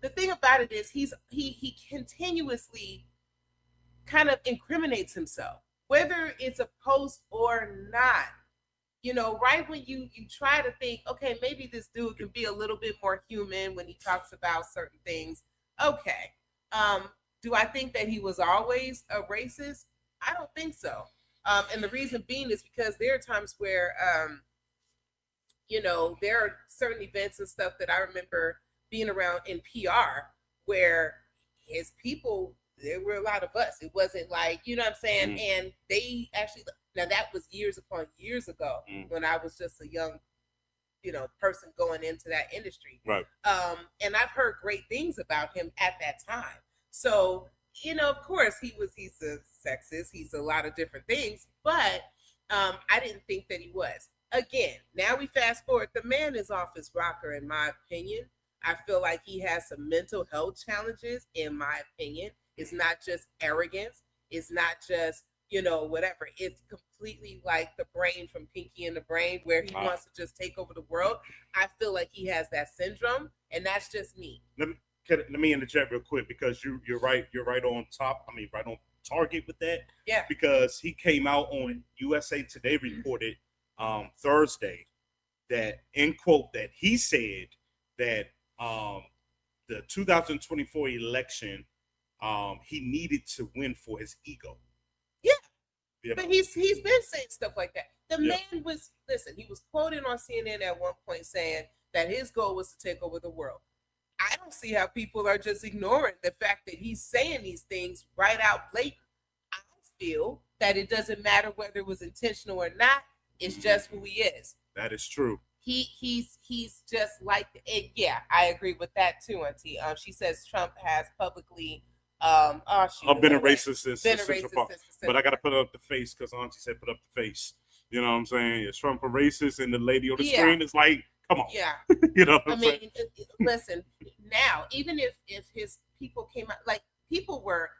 The thing about it is he continuously kind of incriminates himself, whether it's a post or not. You know, right when you try to think, okay, maybe this dude can be a little bit more human when he talks about certain things. Okay. Do I think that he was always a racist? I don't think so. And the reason being is because there are times where, you know, there are certain events and stuff that I remember being around in PR where his people, there were a lot of us. It wasn't like, you know what I'm saying? And they actually, now that was years upon years ago when I was just a young, you know, person going into that industry. Right. And I've heard great things about him at that time. So, you know, of course he's a sexist. He's a lot of different things, but I didn't think that he was. Again, now we fast forward. The man is off his rocker, in my opinion. I feel like he has some mental health challenges, in my opinion. It's not just arrogance. It's not just, you know, whatever. It's completely like the brain from Pinky and the Brain, where he wants to just take over the world. I feel like he has that syndrome, and that's just me. Let me interject real quick, because you're right. You're right on top. I mean, right on target with that. Yeah. Because he came out on USA Today, reported Thursday that, in quote, that he said that the 2024 election, he needed to win for his ego. Yeah. You know? But he's been saying stuff like that. The man was, listen, he was quoted on CNN at one point saying that his goal was to take over the world. I don't see how people are just ignoring the fact that he's saying these things right out blatant. I feel that it doesn't matter whether it was intentional or not. It's just who he is. That is true. He's just like, and yeah, I agree with that too, Auntie. She says Trump has publicly been a racist since Central Park. But I got to put up the face because Auntie said put up the face. You know what I'm saying? Is Trump a racist? And the lady on the screen is like, come on. Yeah. You know what I'm saying? Listen, now, even if his people came out, like, people were,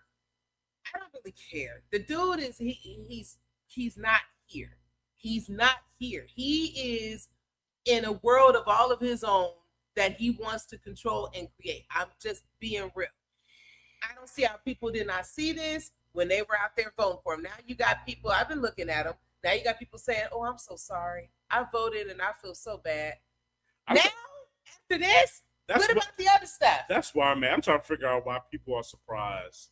I don't really care. The dude is, he's not here. He's not here. He is in a world of all of his own that he wants to control and create. I'm just being real. I don't see how people did not see this when they were out there voting for him. Now you got people, I've been looking at him. Now you got people saying, oh, I'm so sorry. I voted and I feel so bad. Now, after this, what about the other stuff? That's why I'm trying to figure out why people are surprised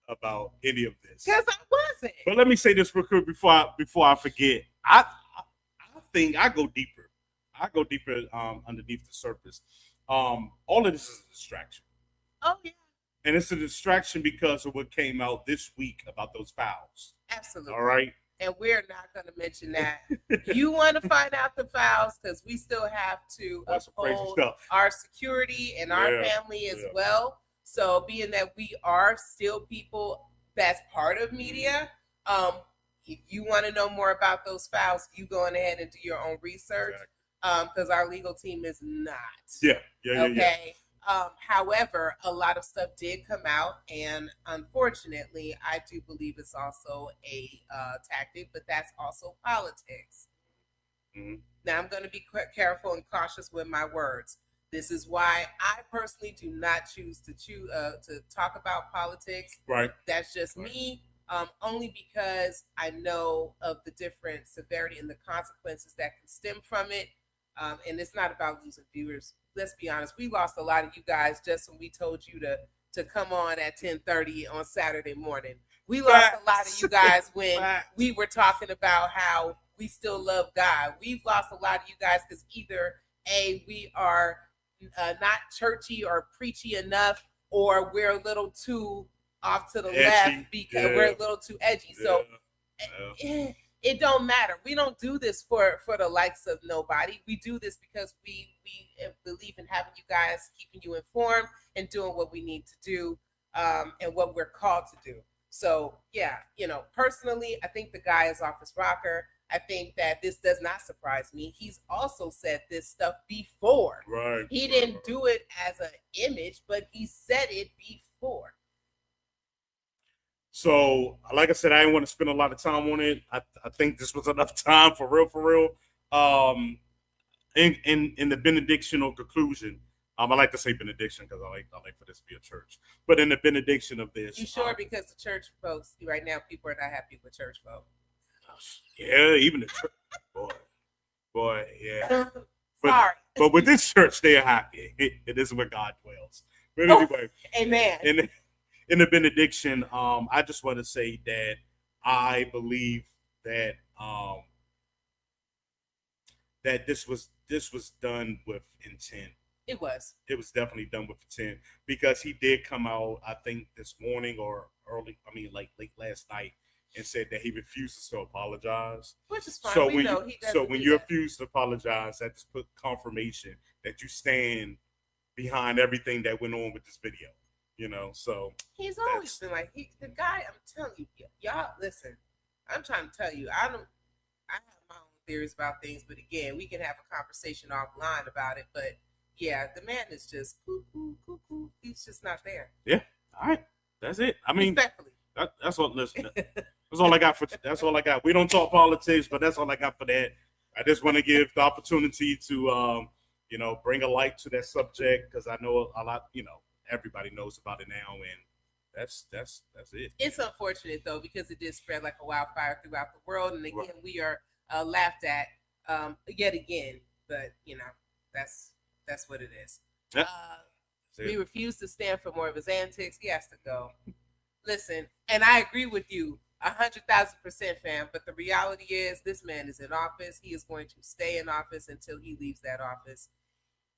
about any of this. Because I wasn't. But let me say this real quick before I forget. I think I go deeper. I go deeper underneath the surface. All of this is a distraction. Oh, yeah. And it's a distraction because of what came out this week about those fouls. Absolutely. All right. And we're not going to mention that. You want to find out the fouls because we still have to uphold our security and our family as well. So being that we are still people that's part of media, if you want to know more about those fouls, you go ahead and do your own research because our legal team is not. Okay. However, a lot of stuff did come out, and unfortunately, I do believe it's also a tactic, but that's also politics. Mm-hmm. Now, I'm going to be careful and cautious with my words. This is why I personally do not choose to talk about politics. Right. That's just me, only because I know of the different severity and the consequences that can stem from it. And it's not about losing viewers. Let's be honest. We lost a lot of you guys just when we told you to come on at 10:30 on Saturday morning. We lost a lot of you guys when we were talking about how we still love God. We've lost a lot of you guys because either A, we are not churchy or preachy enough, or we're a little too off to the left because we're a little too edgy. So it don't matter. We don't do this for the likes of nobody. We do this because we believe in having you guys, keeping you informed and doing what we need to do and what we're called to do. So yeah, personally, I think the guy is off his rocker. I think that this does not surprise me. He's also said this stuff before. Right. He didn't do it as an image, but he said it before. So, like I said, I didn't want to spend a lot of time on it. I think this was enough time for real. In the benedictional conclusion, I like to say benediction because I like for this to be a church. But in the benediction of this, you sure? Because the church folks right now, people are not happy with church folk. Yeah, even the church, boy, yeah. Sorry, but with this church, they are happy. It is where God dwells. But anyway, amen. In the benediction, I just want to say that I believe that that this was done with intent. It was definitely done with intent because he did come out, I think this morning or late last night, and said that he refuses to apologize. Which is fine. So when you refuse to apologize, that just put confirmation that you stand behind everything that went on with this video. So he's always been like the guy. I'm telling you, y'all listen. I'm trying to tell you, I have my own theories about things, but again, we can have a conversation offline about it. But yeah, the man is just cuckoo. He's just not there. Yeah. All right. That's it. I mean, respectfully. That's all. Listen, that's all I got that's all I got. We don't talk politics, but that's all I got for that. I just want to give the opportunity to bring a light to that subject because I know a lot. Everybody knows about it now, and that's it. It's unfortunate though because it did spread like a wildfire throughout the world, and again we are laughed at yet again. But that's what it is. Yep. We refuse to stand for more of his antics. He has to go. Listen, and I agree with you 100,000%, fam. But the reality is, this man is in office. He is going to stay in office until he leaves that office.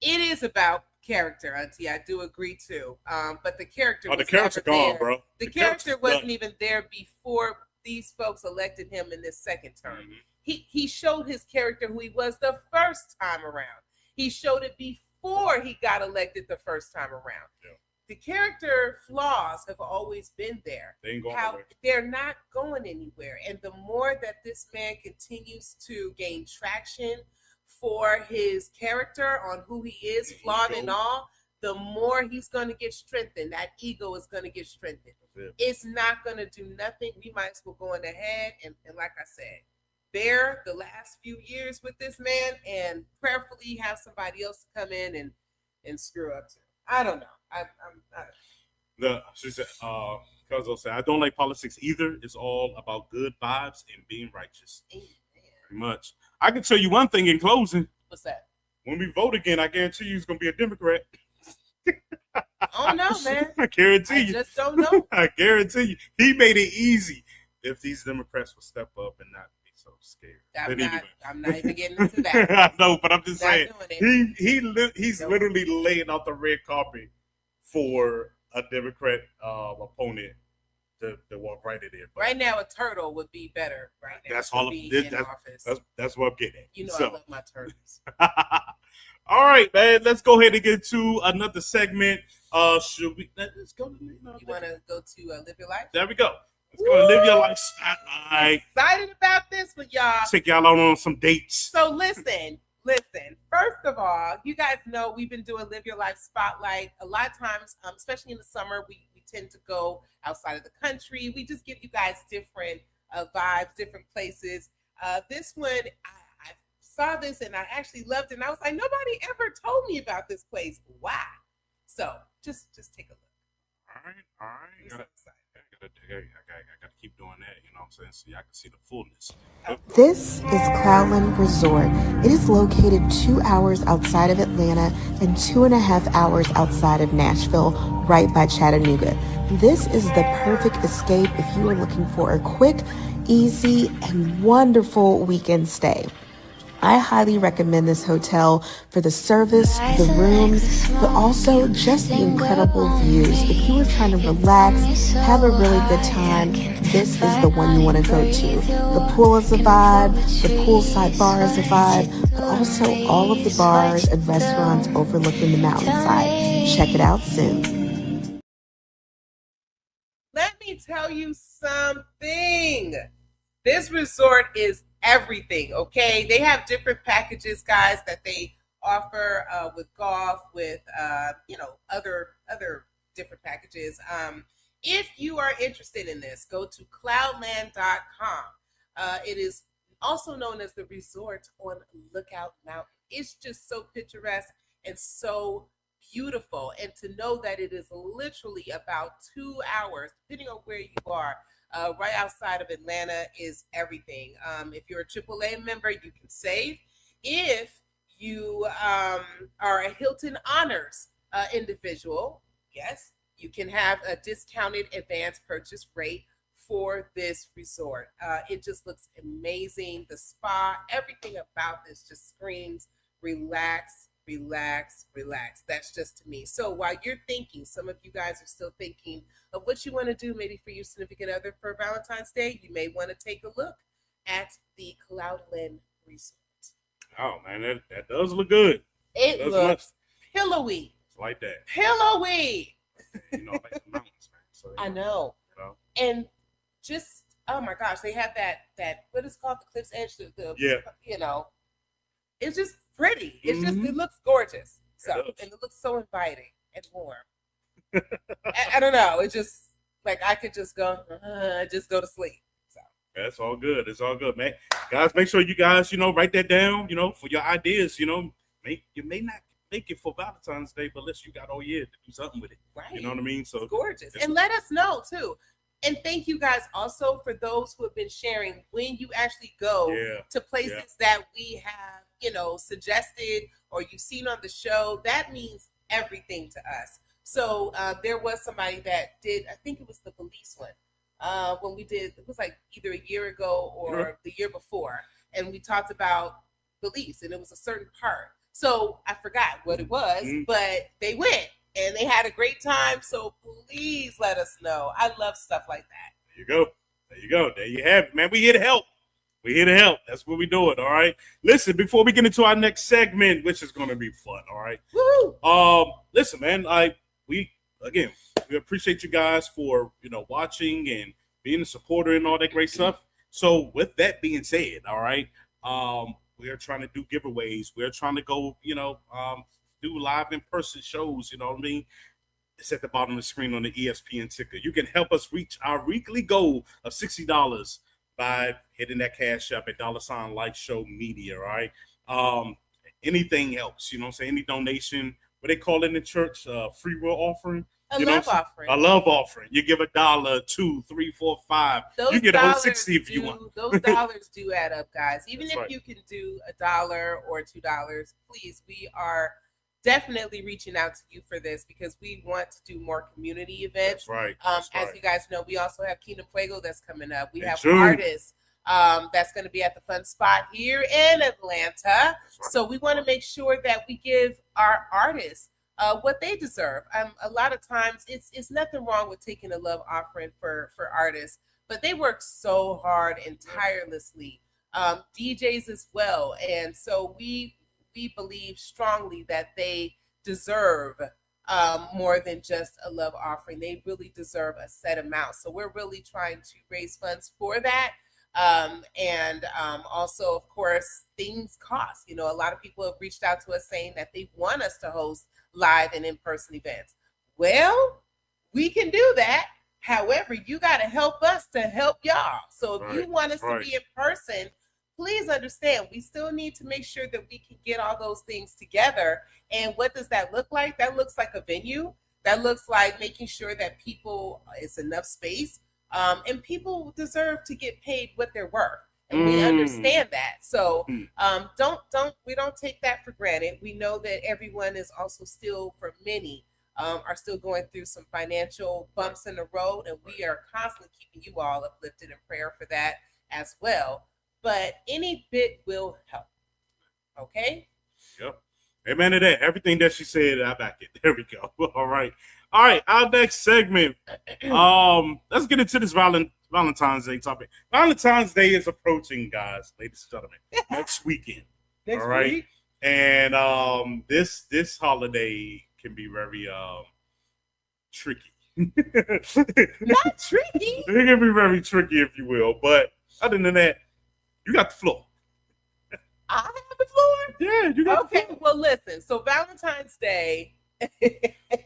It is about character, Auntie. I do agree too. But the character the character never gone, there. bro. The character wasn't even there before these folks elected him in this second term. Mm-hmm. He showed his character who he was the first time around. He showed it before he got elected the first time around. Yeah. The character flaws have always been there. They ain't going anywhere. They're not going anywhere. And the more that this man continues to gain traction for his character on who he is, flawed and all, the more he's going to get strengthened. That ego is going to get strengthened. It's not going to do nothing. We might as well go on ahead and like I said, bear the last few years with this man and prayerfully have somebody else come in and screw up too. I don't know. She said, Cuzzo said, I don't like politics either. It's all about good vibes and being righteous. Amen. Pretty much. I can tell you one thing in closing. What's that? When we vote again, I guarantee you it's going to be a Democrat. Oh no, man. I guarantee you. I just don't know. I guarantee you. He made it easy if these Democrats would step up and not be so scared. I'm not even getting into that. I know, but I'm just Not saying. doing He's literally laying out the red carpet for a Democrat opponent to walk right in there. But right now, a turtle would be better. Right now, that's all. That's what I'm getting at. You know, I love my turtles. All right, man. Let's go ahead and get to another segment. Should we? Let's go. You want to go to Live Your Life? There we go. Let's go to Live Your Life Spotlight. Excited about this with y'all. Take y'all out on some dates. So listen. First of all, you guys know we've been doing Live Your Life Spotlight. A lot of times, especially in the summer, we tend to go outside of the country. We just give you guys different vibes, different places. This one, I saw this and I actually loved it. And I was like, nobody ever told me about this place. Why? So just take a look. All right. I gotta keep doing that, you know what I'm saying, so y'all can see the fullness. This is Cloudland Resort. It is located 2 hours outside of Atlanta and 2.5 hours outside of Nashville, right by Chattanooga. This is the perfect escape if you are looking for a quick, easy, and wonderful weekend stay. I highly recommend this hotel for the service, the rooms, but also just the incredible views. If you are trying to relax, have a really good time, this is the one you want to go to. The pool is a vibe, the poolside bar is a vibe, but also all of the bars and restaurants overlooking the mountainside. Check it out soon. Let me tell you something. This resort is everything, okay? They have different packages, guys, that they offer with golf, with other different packages. If you are interested in this, go to cloudland.com. It is also known as the resort on Lookout Mountain. It's just so picturesque and so beautiful. And to know that it is literally about 2 hours, depending on where you are, right outside of Atlanta is everything. If you're a AAA member, you can save. If you are a Hilton Honors individual, yes, you can have a discounted advance purchase rate for this resort. It just looks amazing. The spa, everything about this just screams relax, relax, relax. That's just to me. So while you're thinking, some of you guys are still thinking of what you want to do maybe for your significant other for Valentine's Day, you may want to take a look at the Cloudland Resort. Oh, man, that does look good. It looks pillowy. It's like that. Pillowy. You know, like the mountains, man. So, I know. You know. And just, oh my gosh, they have that what is called the cliff's edge, you know, it's just pretty. It's just, it looks gorgeous. So, and it looks so inviting and warm. I don't know. It just, like, I could just go to sleep. So that's all good. It's all good, man. Guys, make sure you guys, write that down, for your ideas, you may not make it for Valentine's Day, but unless you got all year to do something with it. Right. You know what I mean? So it's gorgeous. And let us know too. And thank you guys also for those who have been sharing when you actually go to places that we have, suggested or you've seen on the show. That means everything to us. So there was somebody that did, I think it was the Belize one, when we did, it was like either a year ago or the year before. And we talked about Belize and it was a certain part. So I forgot what it was, but they went and they had a great time. So please let us know. I love stuff like that. There you go. There you go. There you have it, man. We here to help. We're here to help. That's what we doing, all right? Listen, before we get into our next segment, which is going to be fun, all right? Woo! Listen, man, we appreciate you guys for, watching and being a supporter and all that great stuff. So with that being said, all right, we are trying to do giveaways. We're trying to go, do live in-person shows, you know what I mean? It's at the bottom of the screen on the ESPN ticker. You can help us reach our weekly goal of $60 by hitting that cash up at $ Life Show Media, all right? Anything helps, you know what I'm saying? Any donation, what they call it in the church, free will offering. A love offering. A love offering. You give $1, $2, $3, $4, $5. Those you get a whole 60 if you want. Those dollars do add up, guys. Even That's if right. you can do $1 or $2, please, we are definitely reaching out to you for this because we want to do more community events. That's right. As you guys know, we also have Kingdom Fuego that's coming up. We In have June. artists that's going to be at the Fun Spot here in Atlanta. Right. So we want to make sure that we give our artists what they deserve. A lot of times it's nothing wrong with taking a love offering for artists, but they work so hard and tirelessly. DJs as well. And so we believe strongly that they deserve more than just a love offering. They really deserve a set amount. So we're really trying to raise funds for that. And also, of course, things cost. A lot of people have reached out to us saying that they want us to host live and in-person events. Well, we can do that. However, you got to help us to help y'all. So if you want us to be in person, please understand, we still need to make sure that we can get all those things together. And what does that look like? That looks like a venue. That looks like making sure that it's enough space. And people deserve to get paid what they're worth. And we understand that. So we don't take that for granted. We know that everyone is also still, for many, are still going through some financial bumps in the road. And we are constantly keeping you all uplifted in prayer for that as well. But any bit will help. Okay? Yep. Amen to that. Everything that she said, I back it. There we go. All right. Our next segment. Let's get into this Valentine's Day topic. Valentine's Day is approaching, guys, ladies and gentlemen, next weekend. Next all right. week? And this holiday can be very tricky. Not tricky. It can be very tricky, if you will. But other than that, you got the floor. I have the floor? Yeah, you got the floor. Well, listen. So Valentine's Day,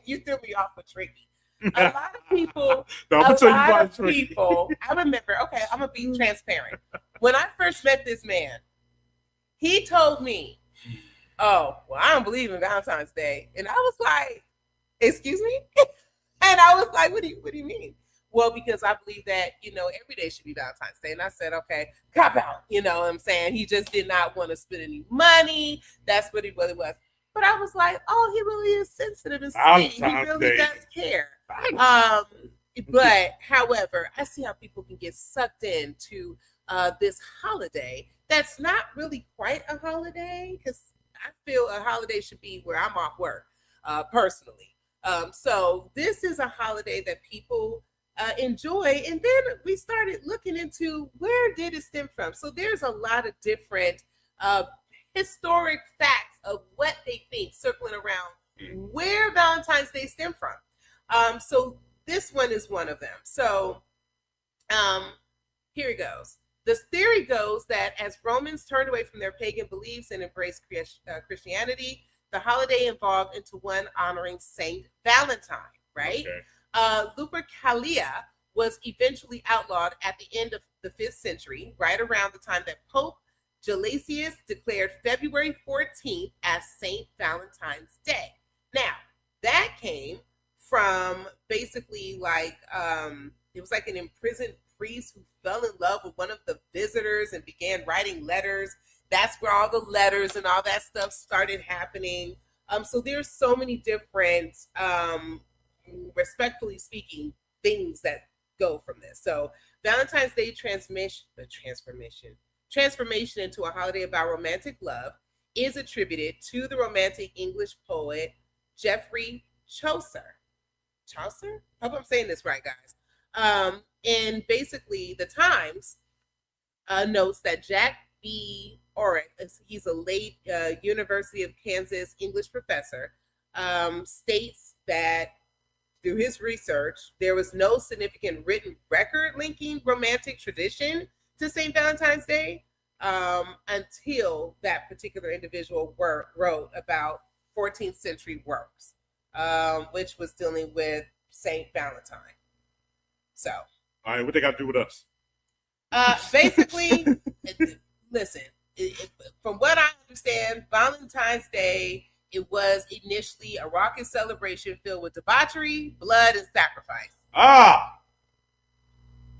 you threw me off with tricky. A lot of people, I remember, okay, I'm going to be transparent. When I first met this man, he told me, oh, well, I don't believe in Valentine's Day. And I was like, excuse me? And I was like, what do you mean? Well, because I believe that, every day should be Valentine's Day. And I said, okay, cop out. You know what I'm saying? He just did not want to spend any money. That's what he really was. But I was like, oh, he really is sensitive and sweet. He really does care. But, however, I see how people can get sucked into this holiday that's not really quite a holiday, because I feel a holiday should be where I'm off work, personally. So this is a holiday that people enjoy. And then we started looking into where did it stem from. So there's a lot of different historic facts of what they think circling around where Valentine's Day stemmed from. So this one is one of them. So here it goes. This theory goes that as Romans turned away from their pagan beliefs and embraced Christianity, the holiday evolved into one honoring Saint Valentine, right? Okay. Lupercalia was eventually outlawed at the end of the 5th century, right around the time that Pope Gelasius declared February 14th as Saint Valentine's Day. Now, that came from basically it was like an imprisoned priest who fell in love with one of the visitors and began writing letters. That's where all the letters and all that stuff started happening. So there's so many different, respectfully speaking, things that go from this. So Valentine's Day transformation into a holiday about romantic love. is attributed to the Romantic English poet Geoffrey Chaucer. Chaucer? I hope I'm saying this right, guys. And basically, the Times notes that Jack B. Orrick, he's a late University of Kansas English professor, states that through his research, there was no significant written record linking romantic tradition to St. Valentine's Day until that particular individual wrote about 14th century works, which was dealing with St. Valentine. So, all right, what they got to do with us? Basically, listen, from what I understand, Valentine's Day, it was initially a raucous celebration filled with debauchery, blood, and sacrifice. Ah!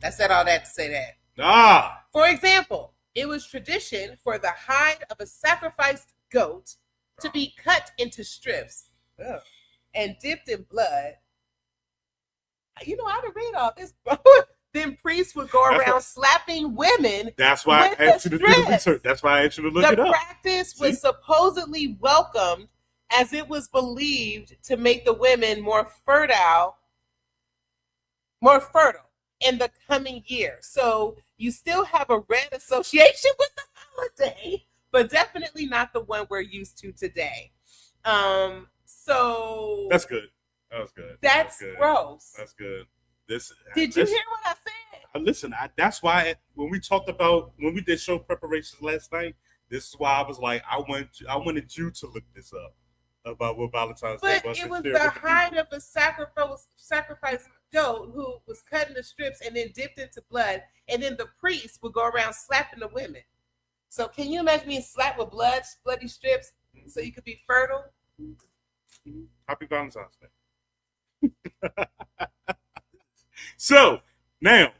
I said all that to say that. Ah! For example, it was tradition for the hide of a sacrificed goat to be cut into strips and dipped in blood. You know, I done read all this. Then priests would go around slapping women. That's why I asked you to do the research. That's why I asked you to look it up. The practice was supposedly welcomed as it was believed to make the women more fertile in the coming year. So you still have a red association with the holiday, but definitely not the one we're used to today. So that's good. That was good. That's good. Gross. That's good. Did you hear what I said? Listen, that's why when we did show preparations last night, this is why I was like, I wanted you to look this up about what Valentine's Day was. But it was the hide of a sacrifice goat who was cut into strips and then dipped into blood, and then the priest would go around slapping the women. So can you imagine being slapped with bloody strips so you could be fertile? Happy Valentine's Day. So now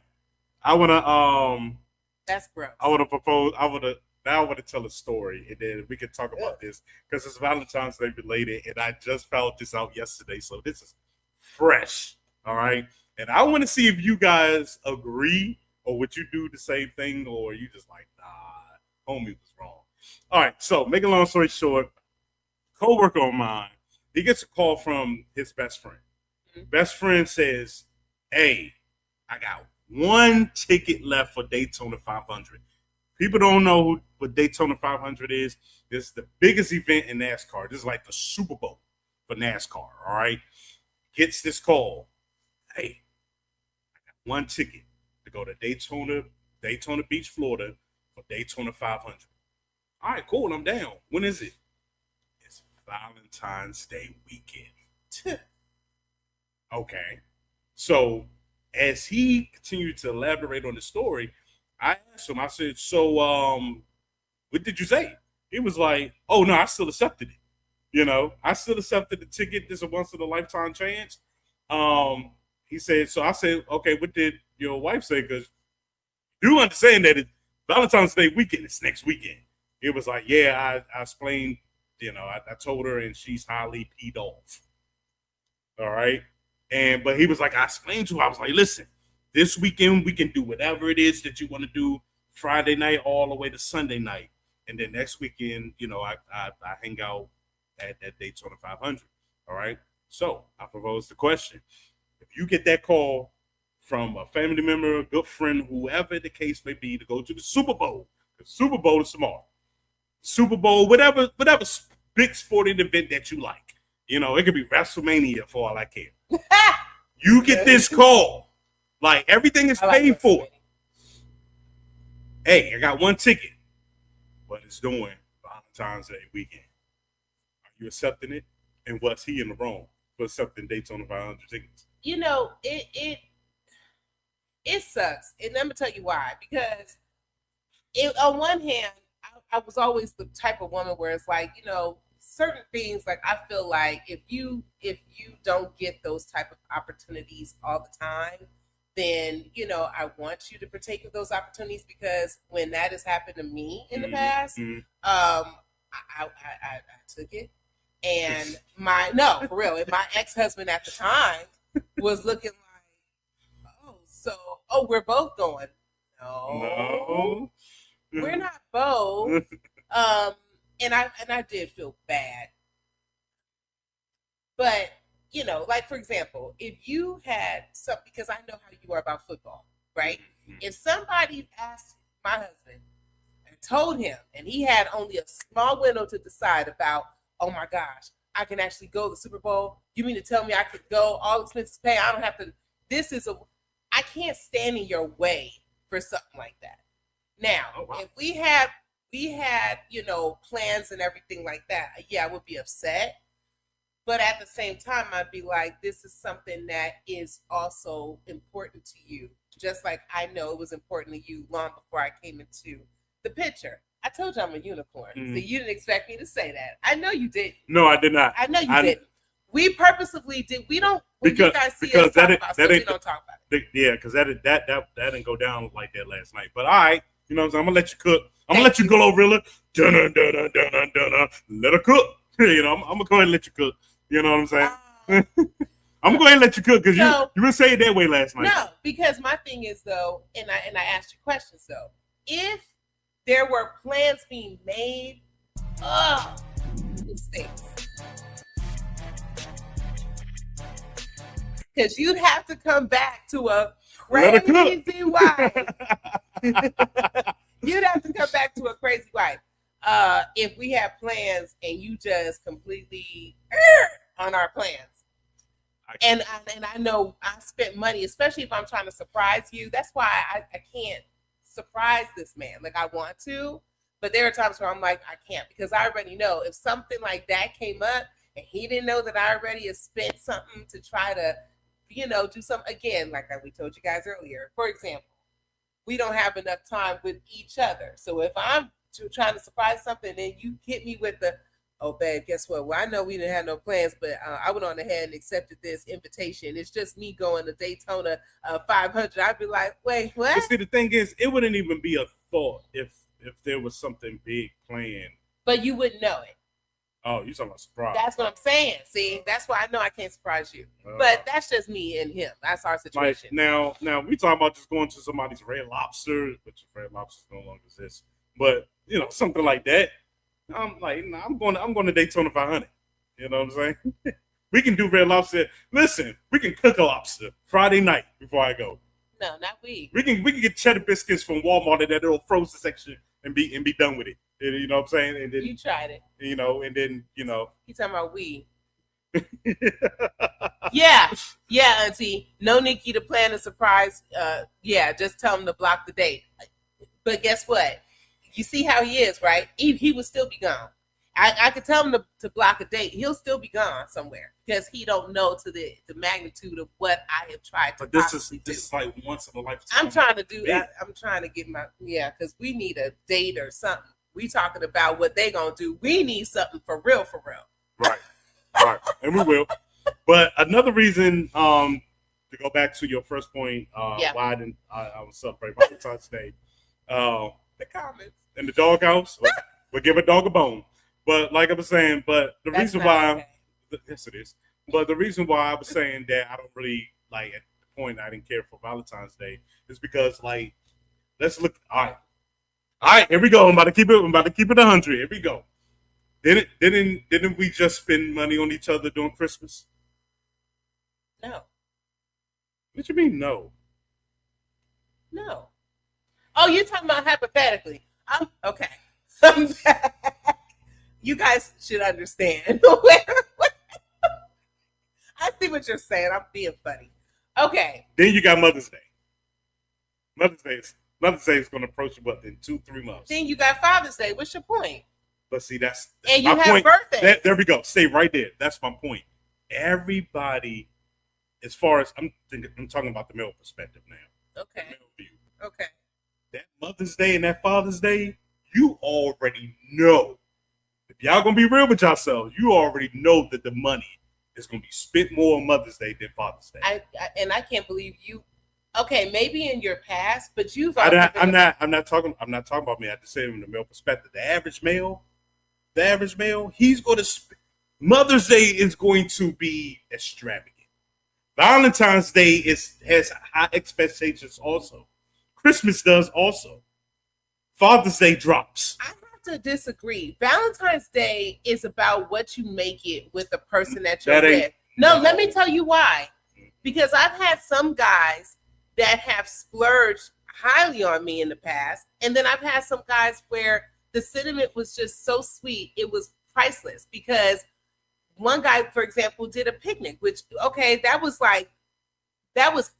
I wanna that's gross. I wanna propose. I wanna tell a story, and then we can talk about this because it's Valentine's Day related, and I just found this out yesterday, so this is fresh. All right, and I want to see if you guys agree, or would you do the same thing, or you just like, nah, homie was wrong. All right, so make a long story short, coworker of mine, he gets a call from his best friend. Mm-hmm. Best friend says, hey, I got one ticket left for Daytona 500. People don't know what Daytona 500 is. This is the biggest event in NASCAR. This is like the Super Bowl for NASCAR, all right? Gets this call. Hey, I got one ticket to go to Daytona Beach, Florida for Daytona 500. All right, cool, I'm down. When is it? It's Valentine's Day weekend. Okay. So as he continued to elaborate on the story, I asked him, I said, so what did you say? He was like, oh, no, I still accepted it. You know, I still accepted the ticket. This is a once in a lifetime chance. He said, so I said, okay, what did your wife say? Because you understand that Valentine's Day weekend is next weekend. It was like, yeah, I explained, you know, I told her and she's highly peed off. All right. But he was like, I explained to her, I was like, listen, this weekend we can do whatever it is that you want to do, Friday night all the way to Sunday night. And then next weekend, you know, I hang out at Daytona 500. All right. So I propose the question. If you get that call from a family member, a good friend, whoever the case may be, to go to the Super Bowl, the Super Bowl is tomorrow. Super Bowl, whatever big sporting event that you like. You know, it could be WrestleMania for all I care. You get this call. Like, everything is paid for. Hey, I got one ticket, but it's doing Valentine's Day weekend. Are you accepting it? And was he in the wrong for accepting Daytona 500 tickets? You know, it sucks. And let me tell you why. Because on one hand, I was always the type of woman where it's like, you know, certain things, like I feel like if you don't get those type of opportunities all the time, then, you know, I want you to partake of those opportunities, because when that has happened to me in the past, I took it. And for real, and my ex-husband at the time was looking like, we're both going. No. We're not both. and I did feel bad. But, like for example, if you had some, because I know how you are about football, right? If somebody asked my husband and told him, and he had only a small window to decide about, oh my gosh, I can actually go to the Super Bowl. You mean to tell me I could go, all expenses paid? I don't have to. I can't stand in your way for something like that. Now, if we had, plans and everything like that, yeah, I would be upset. But at the same time, I'd be like, this is something that is also important to you. Just like I know it was important to you long before I came into the picture. I told you I'm a unicorn. So you didn't expect me to say that. I know you didn't. No, I did not. I know you didn't. We purposely did. We don't. When you guys see us talk about stuff, we don't talk about it. Yeah, because that didn't go down like that last night. But all right, you know what I'm saying? I'm gonna let you cook. I'm gonna let you go, Glorilla. Let her cook. I'm gonna go ahead and let you cook. You know what I'm saying? I'm gonna go ahead and let you cook because you were saying that way last night. No, because my thing is though, and I asked you questions though. If there were plans being made, it stinks. Because you'd have to come back to a crazy wife. You'd have to come back to a crazy wife. If we have plans and you just completely on our plans. And I know I spent money, especially if I'm trying to surprise you. That's why I can't surprise this man. Like I want to, but there are times where I'm like, I can't, because I already know if something like that came up and he didn't know that I already had spent something to try to, do something again, like we told you guys earlier. For example, we don't have enough time with each other. So if I'm trying to surprise something, then you hit me with the, oh, babe, guess what? Well, I know we didn't have no plans, but I went on ahead and accepted this invitation. It's just me going to Daytona 500. I'd be like, wait, what? But see, the thing is, it wouldn't even be a thought if there was something big planned. But you wouldn't know it. Oh, you're talking about surprise. That's what I'm saying. See, that's why I know I can't surprise you. But that's just me and him. That's our situation. Like, now we talk about just going to somebody's Red Lobster, which Red Lobster no longer exists. But something like that. I'm like, nah, I'm going to Daytona 500. You know what I'm saying? We can do Red Lobster. Listen, we can cook a lobster Friday night before I go. No, not we. We can get cheddar biscuits from Walmart in that little frozen section and be done with it. You know what I'm saying? And then you tried it. And then You talking about we? Yeah, Auntie. No Nikki to plan a surprise. Just tell him to block the date. But guess what? You see how he is, right? He would still be gone. I could tell him to block a date. He'll still be gone somewhere because he don't know to the magnitude of what I have tried to possibly do. This is like once in a lifetime. I'm trying to do that. I'm trying to get because we need a date or something. We talking about what they gonna do. We need something for real. Right, and we will. But another reason, to go back to your first point, why I was celebrating Valentine's Day. The comments in the doghouse. We'll give a dog a bone. But like I was saying, the reason why, yes it is. But the reason why I was saying that I don't really at the point I didn't care for Valentine's Day is because let's look. All right, here we go. I'm about to keep it 100. Here we go. Didn't we just spend money on each other during Christmas? No. What you mean no? No. Oh, you're talking about hypothetically. Okay. You guys should understand. I see what you're saying. I'm being funny. Okay. Then you got Mother's Day. Mother's Day is going to approach you in 2-3 months. Then you got Father's Day. What's your point? But see, that's and my you have point. Birthdays. There we go. Stay right there. That's my point. Everybody, as far as I'm talking about the male perspective now. Okay. The male view. Okay. That Mother's Day and that Father's Day, you already know. If y'all gonna be real with yourselves, you already know that the money is gonna be spent more on Mother's Day than Father's Day. I can't believe you. Okay, maybe in your past, but you've. I'm not talking about me. I just say from the male perspective. The average male, he's going to. Mother's Day is going to be extravagant. Valentine's Day has high expectations also. Christmas does also. Father's Day drops. I have to disagree. Valentine's Day is about what you make it with the person that you're with. No, let me tell you why. Because I've had some guys that have splurged highly on me in the past, and then I've had some guys where the sentiment was just so sweet, it was priceless. Because one guy, for example, did a picnic, which, okay, that was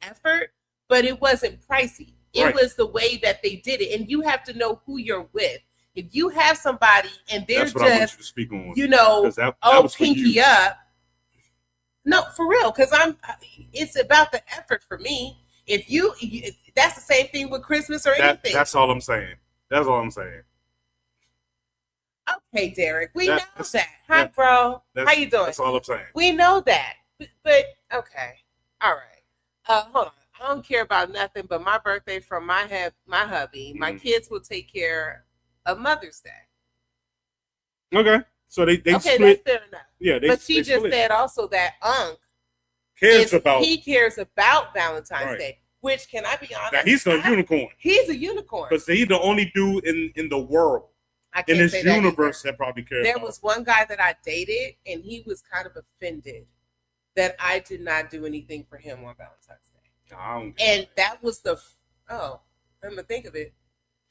effort, but it wasn't pricey. It was the way that they did it. And you have to know who you're with. If you have somebody and they're just, pinky up. No, for real, because it's about the effort for me. If you that's the same thing with Christmas or anything. That's all I'm saying. That's all I'm saying. Okay, Derek, we know that. Hi, bro. How you doing? That's all I'm saying. We know that. But okay. All right. Hold on. I don't care about nothing but my birthday from my hubby. My kids will take care of Mother's Day. Okay. So they okay, split. That's fair enough. Yeah, but she just said also that he cares about Valentine's Day. Which, can I be honest? Now, he's a unicorn. He's a unicorn. Because he's the only dude in the world, in this universe that probably cares. There was one guy that I dated, and he was kind of offended that I did not do anything for him on Valentine's Day. And that was I'm gonna think of it.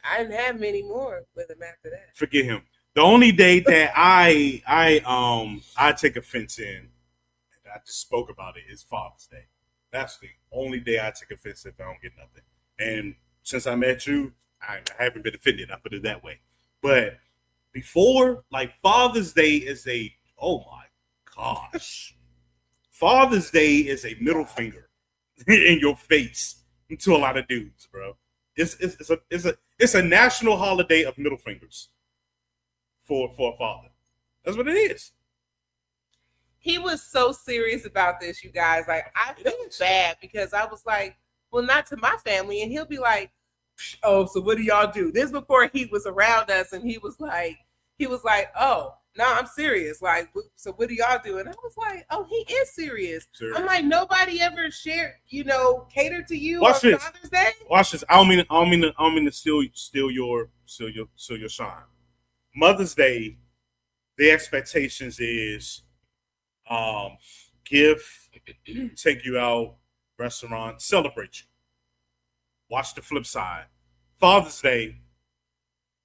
I didn't have many more with him after that. Forget him. The only day that I take offense in, and I just spoke about it, is Father's Day. That's the only day I take offense if I don't get nothing. And since I met you, I haven't been offended. I put it that way. But before, like, Father's Day is oh my gosh, Father's Day is a middle finger in your face to a lot of dudes, bro. It's a national holiday of middle fingers for a father. That's what it is. He was so serious about this, you guys. Like, I felt bad because I was like, well, not to my family. And he'll be like, oh, so what do y'all do? This before he was around us, and he was like, oh, no, I'm serious. Like, so what do y'all do? And I was like, oh, he is serious. I'm like, nobody ever catered to you on Father's Day? Watch this. I don't mean to steal your shine. Mother's Day, the expectations is give, take you out, restaurant, celebrate you. Watch the flip side. Father's Day,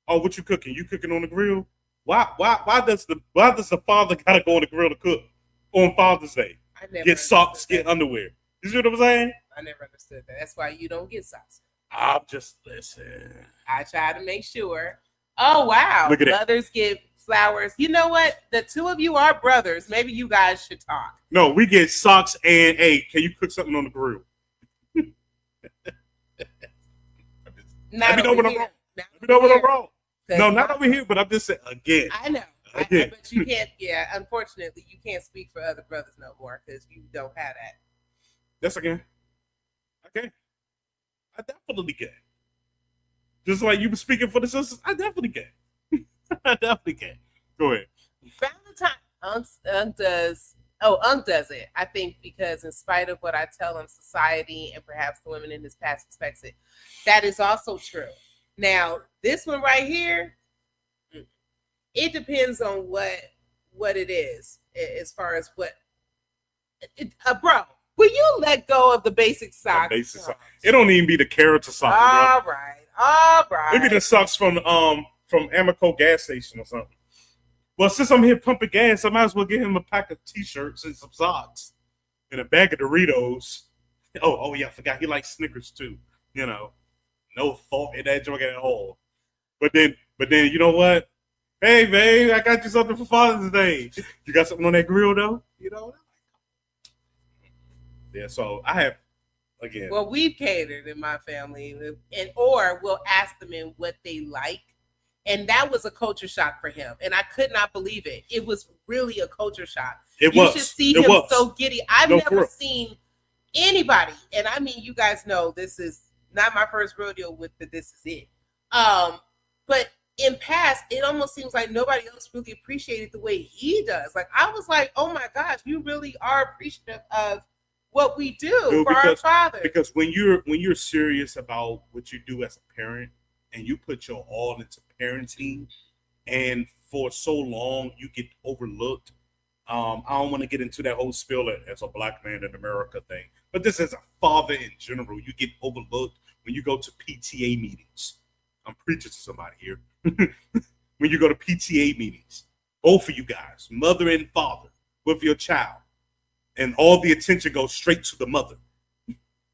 oh, what you cooking? You cooking on the grill? Why does the father gotta go on the grill to cook on Father's Day? Get socks, get underwear. You see what I'm saying? I never understood that. That's why you don't get socks. I'm just listen. I try to make sure. Oh wow. Look at brothers get flowers. You know what? The two of you are brothers. Maybe you guys should talk. No, we get socks and hey, can you cook something on the grill? Let me know when I'm wrong. No, not over here, but I'm just saying again. I know. Again. But you can't, unfortunately, you can't speak for other brothers no more because you don't have that. Yes, again. Okay. I definitely can. Just like you were speaking for the sisters, I definitely can. I definitely can. Go ahead. Valentine, Unc does it, I think, because in spite of what I tell him, society and perhaps the women in his past expects it. That is also true. Now, this one right here, it depends on what it is as far as what. Bro, will you let go of the basic socks? The basic socks. It don't even be the character socks. All right. Maybe the socks from Amoco gas station or something. Well, since I'm here pumping gas, I might as well get him a pack of t-shirts and some socks and a bag of Doritos. Oh yeah, I forgot he likes Snickers too. No thought in that joke at all. But then you know what? Hey, babe, I got you something for Father's Day. You got something on that grill though? Yeah. So I have again. Well, we've catered in my family, or we'll ask them in what they like. And that was a culture shock for him. And I could not believe it. It was really a culture shock. You should see him so giddy. I've never seen anybody, and I mean, you guys know this is not my first rodeo with the this is it. But in past, it almost seems like nobody else really appreciated the way he does. Like, I was like, oh my gosh, you really are appreciative of what we do for our father. Because when you're serious about what you do as a parent, and you put your all into parenting, and for so long you get overlooked. I don't want to get into that whole spill as a black man in America thing, but this as a father in general, you get overlooked when you go to PTA meetings. I'm preaching to somebody here. When you go to PTA meetings, both of you guys, mother and father, with your child, and all the attention goes straight to the mother.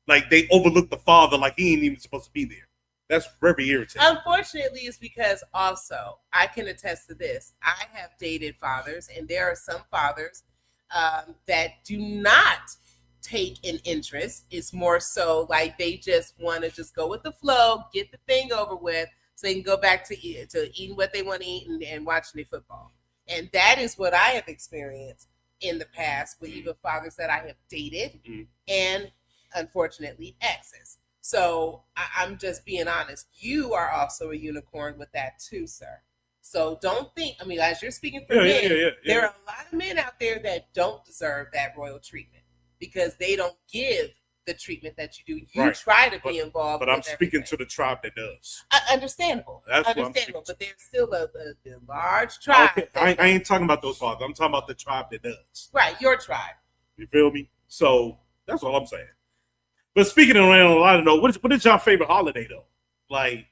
Like they overlook the father like he ain't even supposed to be there. That's very irritating. Unfortunately, it's because also I can attest to this. I have dated fathers, and there are some fathers that do not take an interest. It's more so like they just want to just go with the flow, get the thing over with, so they can go back to eating what they want to eat and watching their football. And that is what I have experienced in the past with even fathers that I have dated and unfortunately exes. So I'm just being honest. You are also a unicorn with that too, sir. So don't think, I mean, as you're speaking for men, there are a lot of men out there that don't deserve that royal treatment because they don't give the treatment that you do. You try to be involved. But I'm speaking to the tribe that does. Understandable. That's understandable. But there's still a large tribe. Okay. I ain't talking about those fathers. I'm talking about the tribe that does. Right, your tribe. You feel me? So that's all I'm saying. But speaking of a lot of what is your favorite holiday though? Like,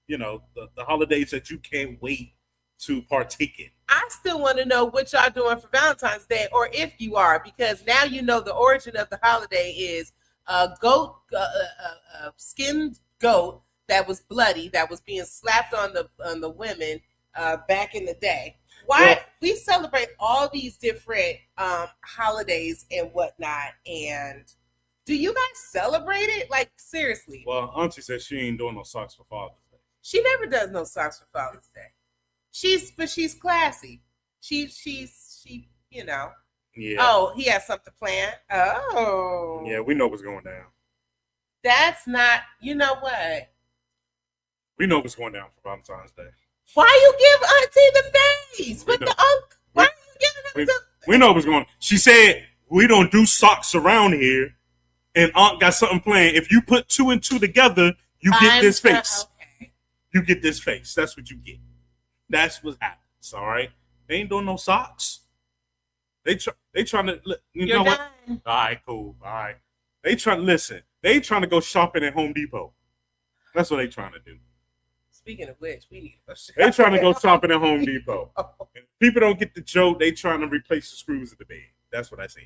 you know, the holidays that you can't wait to partake in. I still want to know what y'all doing for Valentine's Day, or if you are, because now you know the origin of the holiday is a goat, a skinned goat that was bloody, that was being slapped on the women back in the day. Why we celebrate all these different holidays and whatnot, and do you guys celebrate it? Like, seriously. Well, Auntie says she ain't doing no socks for Father's Day. She never does no socks for Father's Day. She's classy. She you know. Yeah. Oh, he has something planned. Oh. Yeah, we know what's going down. That's not, you know what? We know what's going down for Valentine's Day. Why you give Auntie the face with the unk? Why are you giving her the We know what's going on. She said we don't do socks around here. And Aunt got something planned. If you put 2 and 2 together, you get this face. Okay. You get this face. That's what you get. That's what happens. All right. They ain't doing no socks. They trying to. You know what? All right, cool. All right. They trying to listen. They trying to go shopping at Home Depot. That's what they trying to do. Speaking of which, we need to go shopping. They trying to go shopping at Home Depot. If people don't get the joke, they trying to replace the screws in the bed. That's what I say.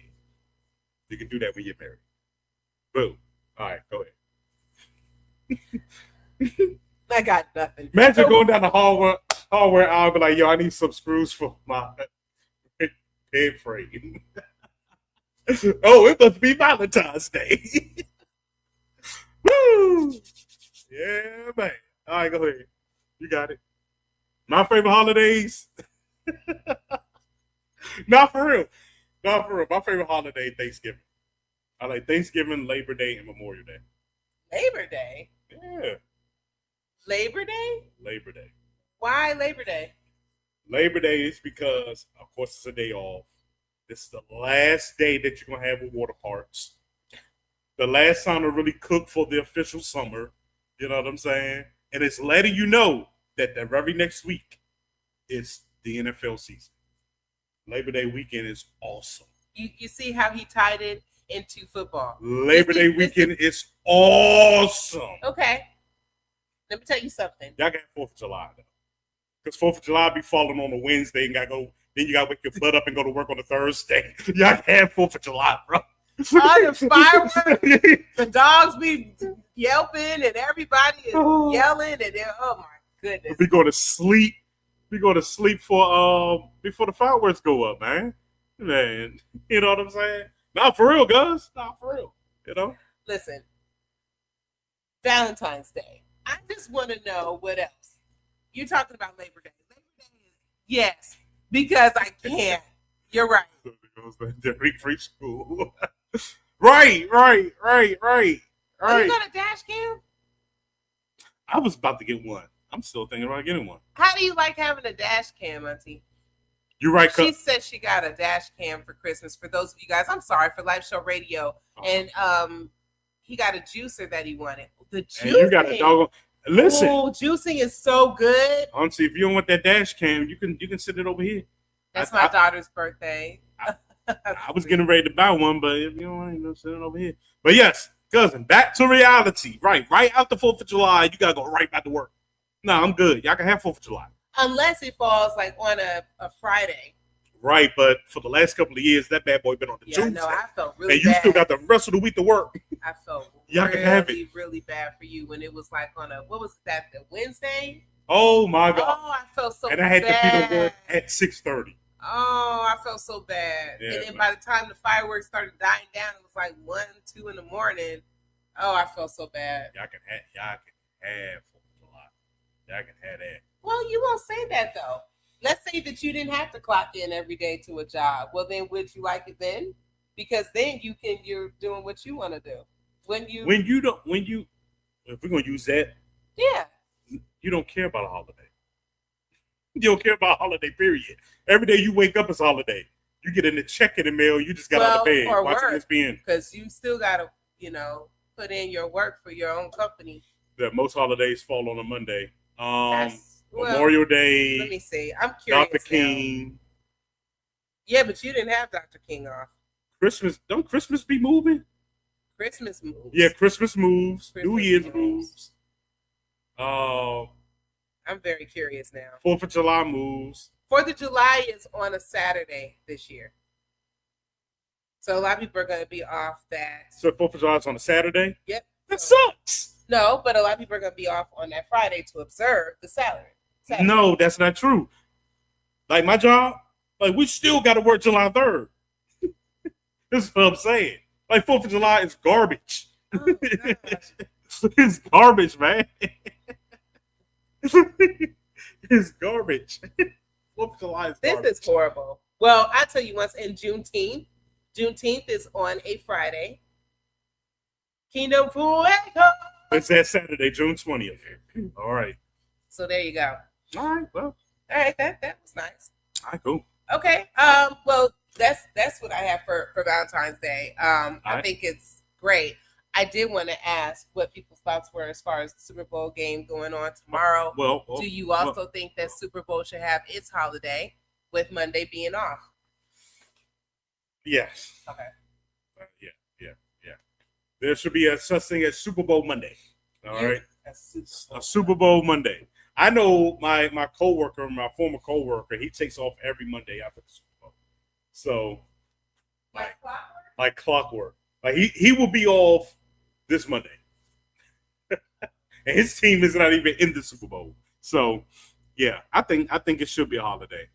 You can do that when you're married. Boom. All right, go ahead. I got nothing. Imagine going down the hallway aisle, be like, yo, I need some screws for my bed frame. Oh, it must be Valentine's Day. Woo! Yeah, man. All right, go ahead. You got it. My favorite holidays? Not for real. My favorite holiday, Thanksgiving. I like Thanksgiving, Labor Day, and Memorial Day. Labor Day? Yeah. Labor Day? Labor Day. Why Labor Day? Labor Day is because, of course, it's a day off. This is the last day that you're going to have with water parks. The last time to really cook for the official summer. You know what I'm saying? And it's letting you know that the very next week is the NFL season. Labor Day weekend is awesome. You see how he tied it into football. Labor Day weekend is awesome. Okay. Let me tell you something. Y'all got 4th of July, though. Because 4th of July be falling on a Wednesday and then you got to wake your butt up and go to work on a Thursday. Y'all have 4th of July, bro. All the fireworks, the dogs be yelping and everybody is yelling and oh my goodness. We go to sleep. We go to sleep for before the fireworks go up, man. Man, you know what I'm saying? Not for real, guys. Not for real. You know? Listen, Valentine's Day. I just want to know what else. You're talking about Labor Day. Labor Day is, yes, because I can't. You're right. Dirty free school. Right. Are you got a dash cam? I was about to get one. I'm still thinking about getting one. How do you like having a dash cam, Auntie? You're right. She said she got a dash cam for Christmas. For those of you guys, I'm sorry, for Live Show Radio. And he got a juicer that he wanted. The juicer. And you got a dog. Listen. Oh, juicing is so good. Honestly, if you don't want that dash cam, you can sit it over here. That's my daughter's birthday. I was getting ready to buy one, but if you don't want to sit it over here. But yes, cousin, back to reality. Right after 4th of July, you gotta go right back to work. No, I'm good. Y'all can have 4th of July. Unless it falls like on a Friday. Right, but for the last couple of years, that bad boy been on the Tuesday. No, I felt really and you bad. still got the rest of the week to work. I felt Y'all really, can have it. really bad for you when it was like on the Wednesday? Oh my God. Oh, I felt so bad. And I had to be to work at 6:30. Oh, I felt so bad. Yeah, and then by the time the fireworks started dying down, it was like 1, 2 in the morning. Oh, I felt so bad. Y'all can have 4th of July. Y'all can have that. Well, you won't say that though. Let's say that you didn't have to clock in every day to a job. Well, then would you like it then? Because then you're doing what you want to do. If we're gonna use that, yeah, you don't care about a holiday. You don't care about a holiday, period. Every day you wake up is a holiday. You get in the check in the mail, you just got out of bed watching ESPN. Because you still gotta, put in your work for your own company. That most holidays fall on a Monday. Memorial Day. Let me see. I'm curious. Dr. King. Yeah, but you didn't have Dr. King off. Christmas. Don't Christmas be moving? Christmas moves. Yeah, Christmas moves. New Year's moves. I'm very curious now. 4th of July moves. 4th of July is on a Saturday this year. So a lot of people are going to be off that. So 4th of July is on a Saturday? Yep. That sucks. No, but a lot of people are going to be off on that Friday to observe the Saturday. No, that's not true. Like my job, like we still got to work July 3rd. This is what I'm saying. Like 4th of July is garbage. Oh, it's garbage, man. It's garbage. 4th of July is garbage. This is horrible. Well, I'll tell you once in Juneteenth. Juneteenth is on a Friday. Kingdom Fuego. It's that Saturday, June 20th. All right. So there you go. All right. Well. All right. That was nice. All right. Cool. Okay. Well, that's what I have for Valentine's Day. I think it's great. I did want to ask what people's thoughts were as far as the Super Bowl game going on tomorrow. Do you also think that Super Bowl should have its holiday with Monday being off? Yes. Okay. Yeah. There should be a such thing as Super Bowl Monday. All right. A Super Bowl Monday. I know my coworker, my former coworker, he takes off every Monday after the Super Bowl. So like clockwork. Like he will be off this Monday. And his team is not even in the Super Bowl. So yeah, I think it should be a holiday.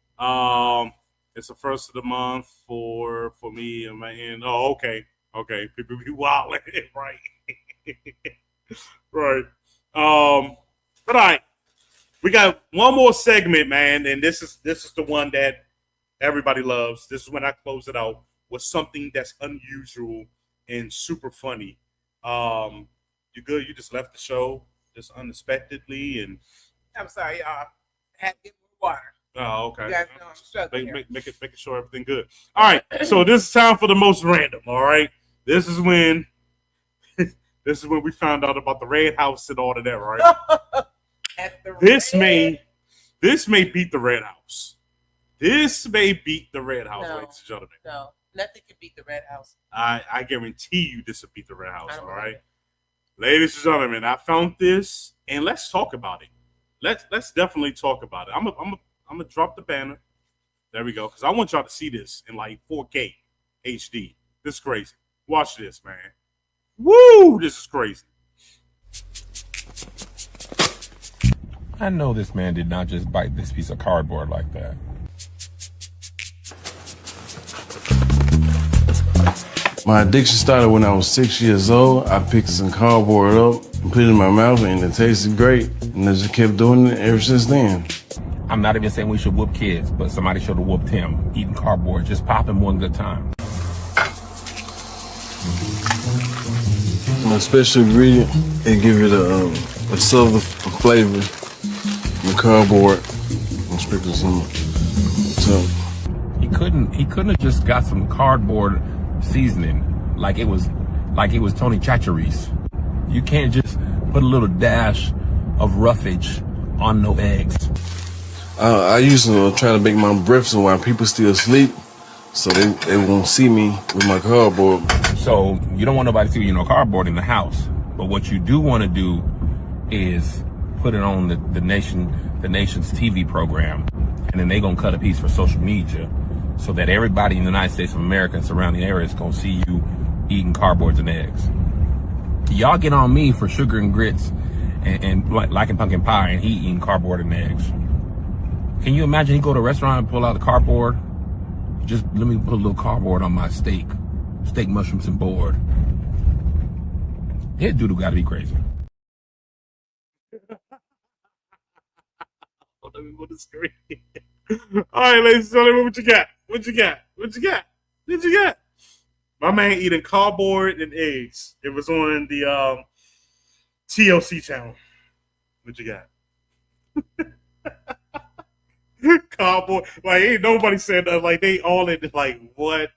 It's the first of the month for me and my end. Oh, okay. People be wilding, right? Right. But all right. We got one more segment, man, and this is the one that everybody loves. This is when I close it out with something that's unusual and super funny. You good? You just left the show just unexpectedly, and I'm sorry, y'all. I had to get more water. Oh, okay. You guys know I'm struggling here. Making sure everything good. All right. So this is time for the most random. All right. This is when we found out about the Red House and all of that, right? This may beat the Red House. This may beat the Red House, ladies and gentlemen. No, nothing can beat the Red House. I guarantee you this will beat the Red House. All right. Ladies and gentlemen, I found this, and let's talk about it. Let's definitely talk about it. I'm gonna drop the banner. There we go, because I want y'all to see this in like 4K HD. This is crazy. Watch this, man. Woo! This is crazy. I know this man did not just bite this piece of cardboard like that. My addiction started when I was 6 years old. I picked some cardboard up and put it in my mouth, and it tasted great. And I just kept doing it ever since then. I'm not even saying we should whoop kids, but somebody should have whooped him, eating cardboard, just popping one good time. My special ingredient, it give it a southern flavor. The cardboard and sprinkle some. So he couldn't have just got some cardboard seasoning like it was Tony Chachere's. You can't just put a little dash of roughage on no eggs. I used to try to make my breakfast while people still sleep, so they won't see me with my cardboard. So you don't want nobody to see cardboard in the house. But what you do want to do is put it on the nation's TV program, and then they're gonna cut a piece for social media, so that everybody in the United States of America and surrounding areas is gonna see you eating cardboards and eggs. Y'all get on me for sugar and grits and liking pumpkin pie, and he eating cardboard and eggs. Can you imagine he go to a restaurant and pull out a cardboard? Just let me put a little cardboard on my steak, mushrooms, and board. That dude got to be crazy. Let me put the screen. All right, ladies and gentlemen, what you got? What you got? My man eating cardboard and eggs. It was on the TLC channel. What you got? Cardboard. Like, ain't nobody said that. Like, they all in, like, what?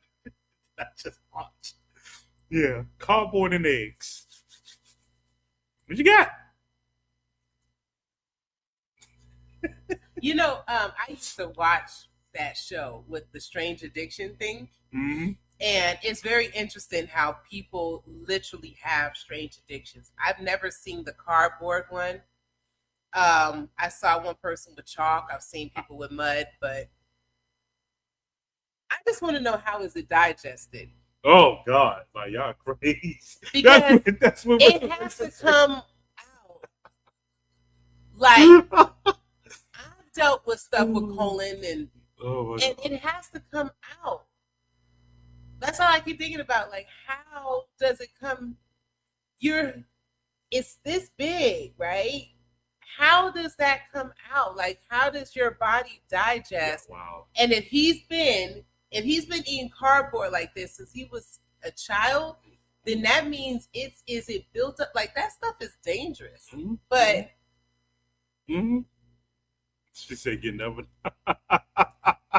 That's just hot. Yeah, cardboard and eggs. What you got? I used to watch that show with the strange addiction thing. Mm-hmm. And it's very interesting how people literally have strange addictions. I've never seen the cardboard one. I saw one person with chalk. I've seen people with mud, but I just want to know, how is it digested? Oh God, like, y'all crazy. Because that's what it has to come out. Like, I've dealt with stuff with colon and it has to come out. That's all I keep thinking about. Like, how does it come? It's this big, right? How does that come out? Like, how does your body digest? Wow. And if he's been eating cardboard like this since he was a child, then that means is it built up? Like, that stuff is dangerous. Mm-hmm. But she said, "Get never."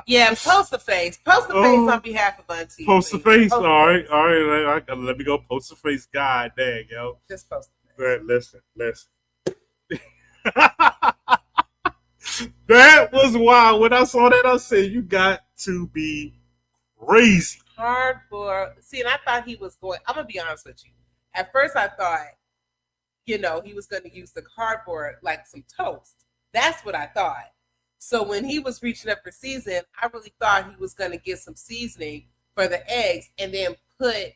Yeah, post the face. Post the face on behalf of Auntie. Post the face. All right. Let me go post the face. God dang, yo. Just post the face. Listen. That was wild. When I saw that, I said, "You got to be crazy." Cardboard. See, and I thought he was going. I'm gonna be honest with you. At first, I thought, he was going to use the cardboard like some toast. That's what I thought. So when he was reaching up for seasoning, I really thought he was going to get some seasoning for the eggs and then put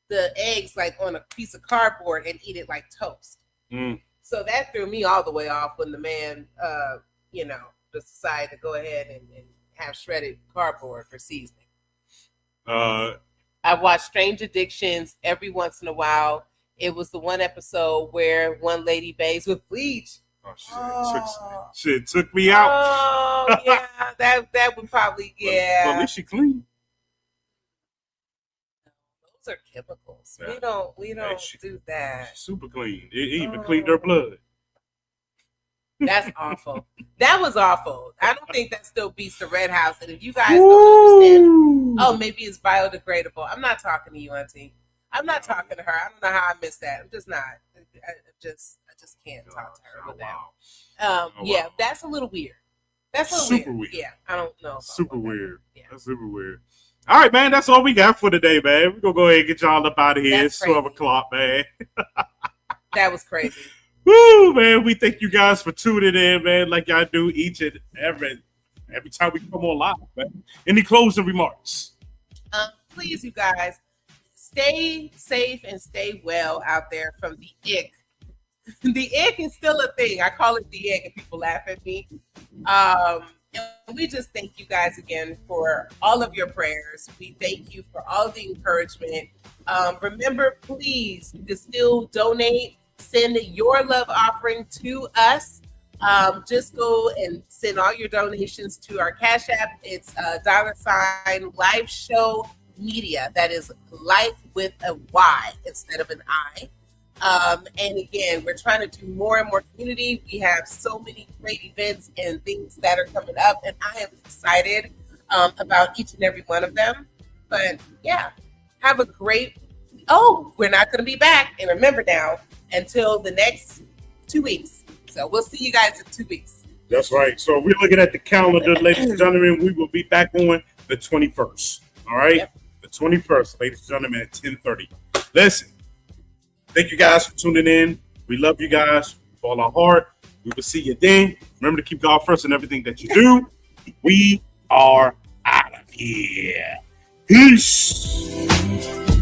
the eggs like on a piece of cardboard and eat it like toast. So that threw me all the way off when the man, just decided to go ahead and have shredded cardboard for seasoning. I watch Strange Addictions every once in a while. It was the one episode where one lady bathes with bleach. Oh, shit took me out. Oh, yeah, that would probably, yeah. Well, at least she clean. Those are chemicals. Yeah. We don't do that. She's super clean. It even cleaned her blood. That's awful. That was awful. I don't think that still beats the Red House. And if you guys don't understand, maybe it's biodegradable. I'm not talking to you, Auntie. I'm not talking to her. I don't know how I missed that. I'm just not. I just can't talk to her with that. Yeah, that's a little weird. That's a little super weird. Yeah, I don't know. Super weird. Yeah. That's super weird. All right, man. That's all we got for today, man. We're going to go ahead and get y'all up out of here. It's 12 o'clock, man. That was crazy. Woo, man. We thank you guys for tuning in, man, like y'all do each and every time we come on live, man. Any closing remarks? Please, you guys, stay safe and stay well out there from the ick. The ick is still a thing. I call it the ick and people laugh at me. And we just thank you guys again for all of your prayers. We thank you for all the encouragement. Remember, please, to still donate. Send your love offering to us. Just go and send all your donations to our Cash App. It's $ Live Show Media. That is life with a Y instead of an I. And again, we're trying to do more and more community. We have so many great events and things that are coming up, and I am excited about each and every one of them. But yeah, have a great. We're not going to be back. And remember now, until the next 2 weeks. So we'll see you guys in 2 weeks. That's right. So we're looking at the calendar, ladies and gentlemen. We will be back on the 21st. All right? Yep. The 21st, ladies and gentlemen, at 10:30. Listen, thank you guys for tuning in. We love you guys with all our heart. We will see you then. Remember to keep God first in everything that you do. We are out of here. Peace.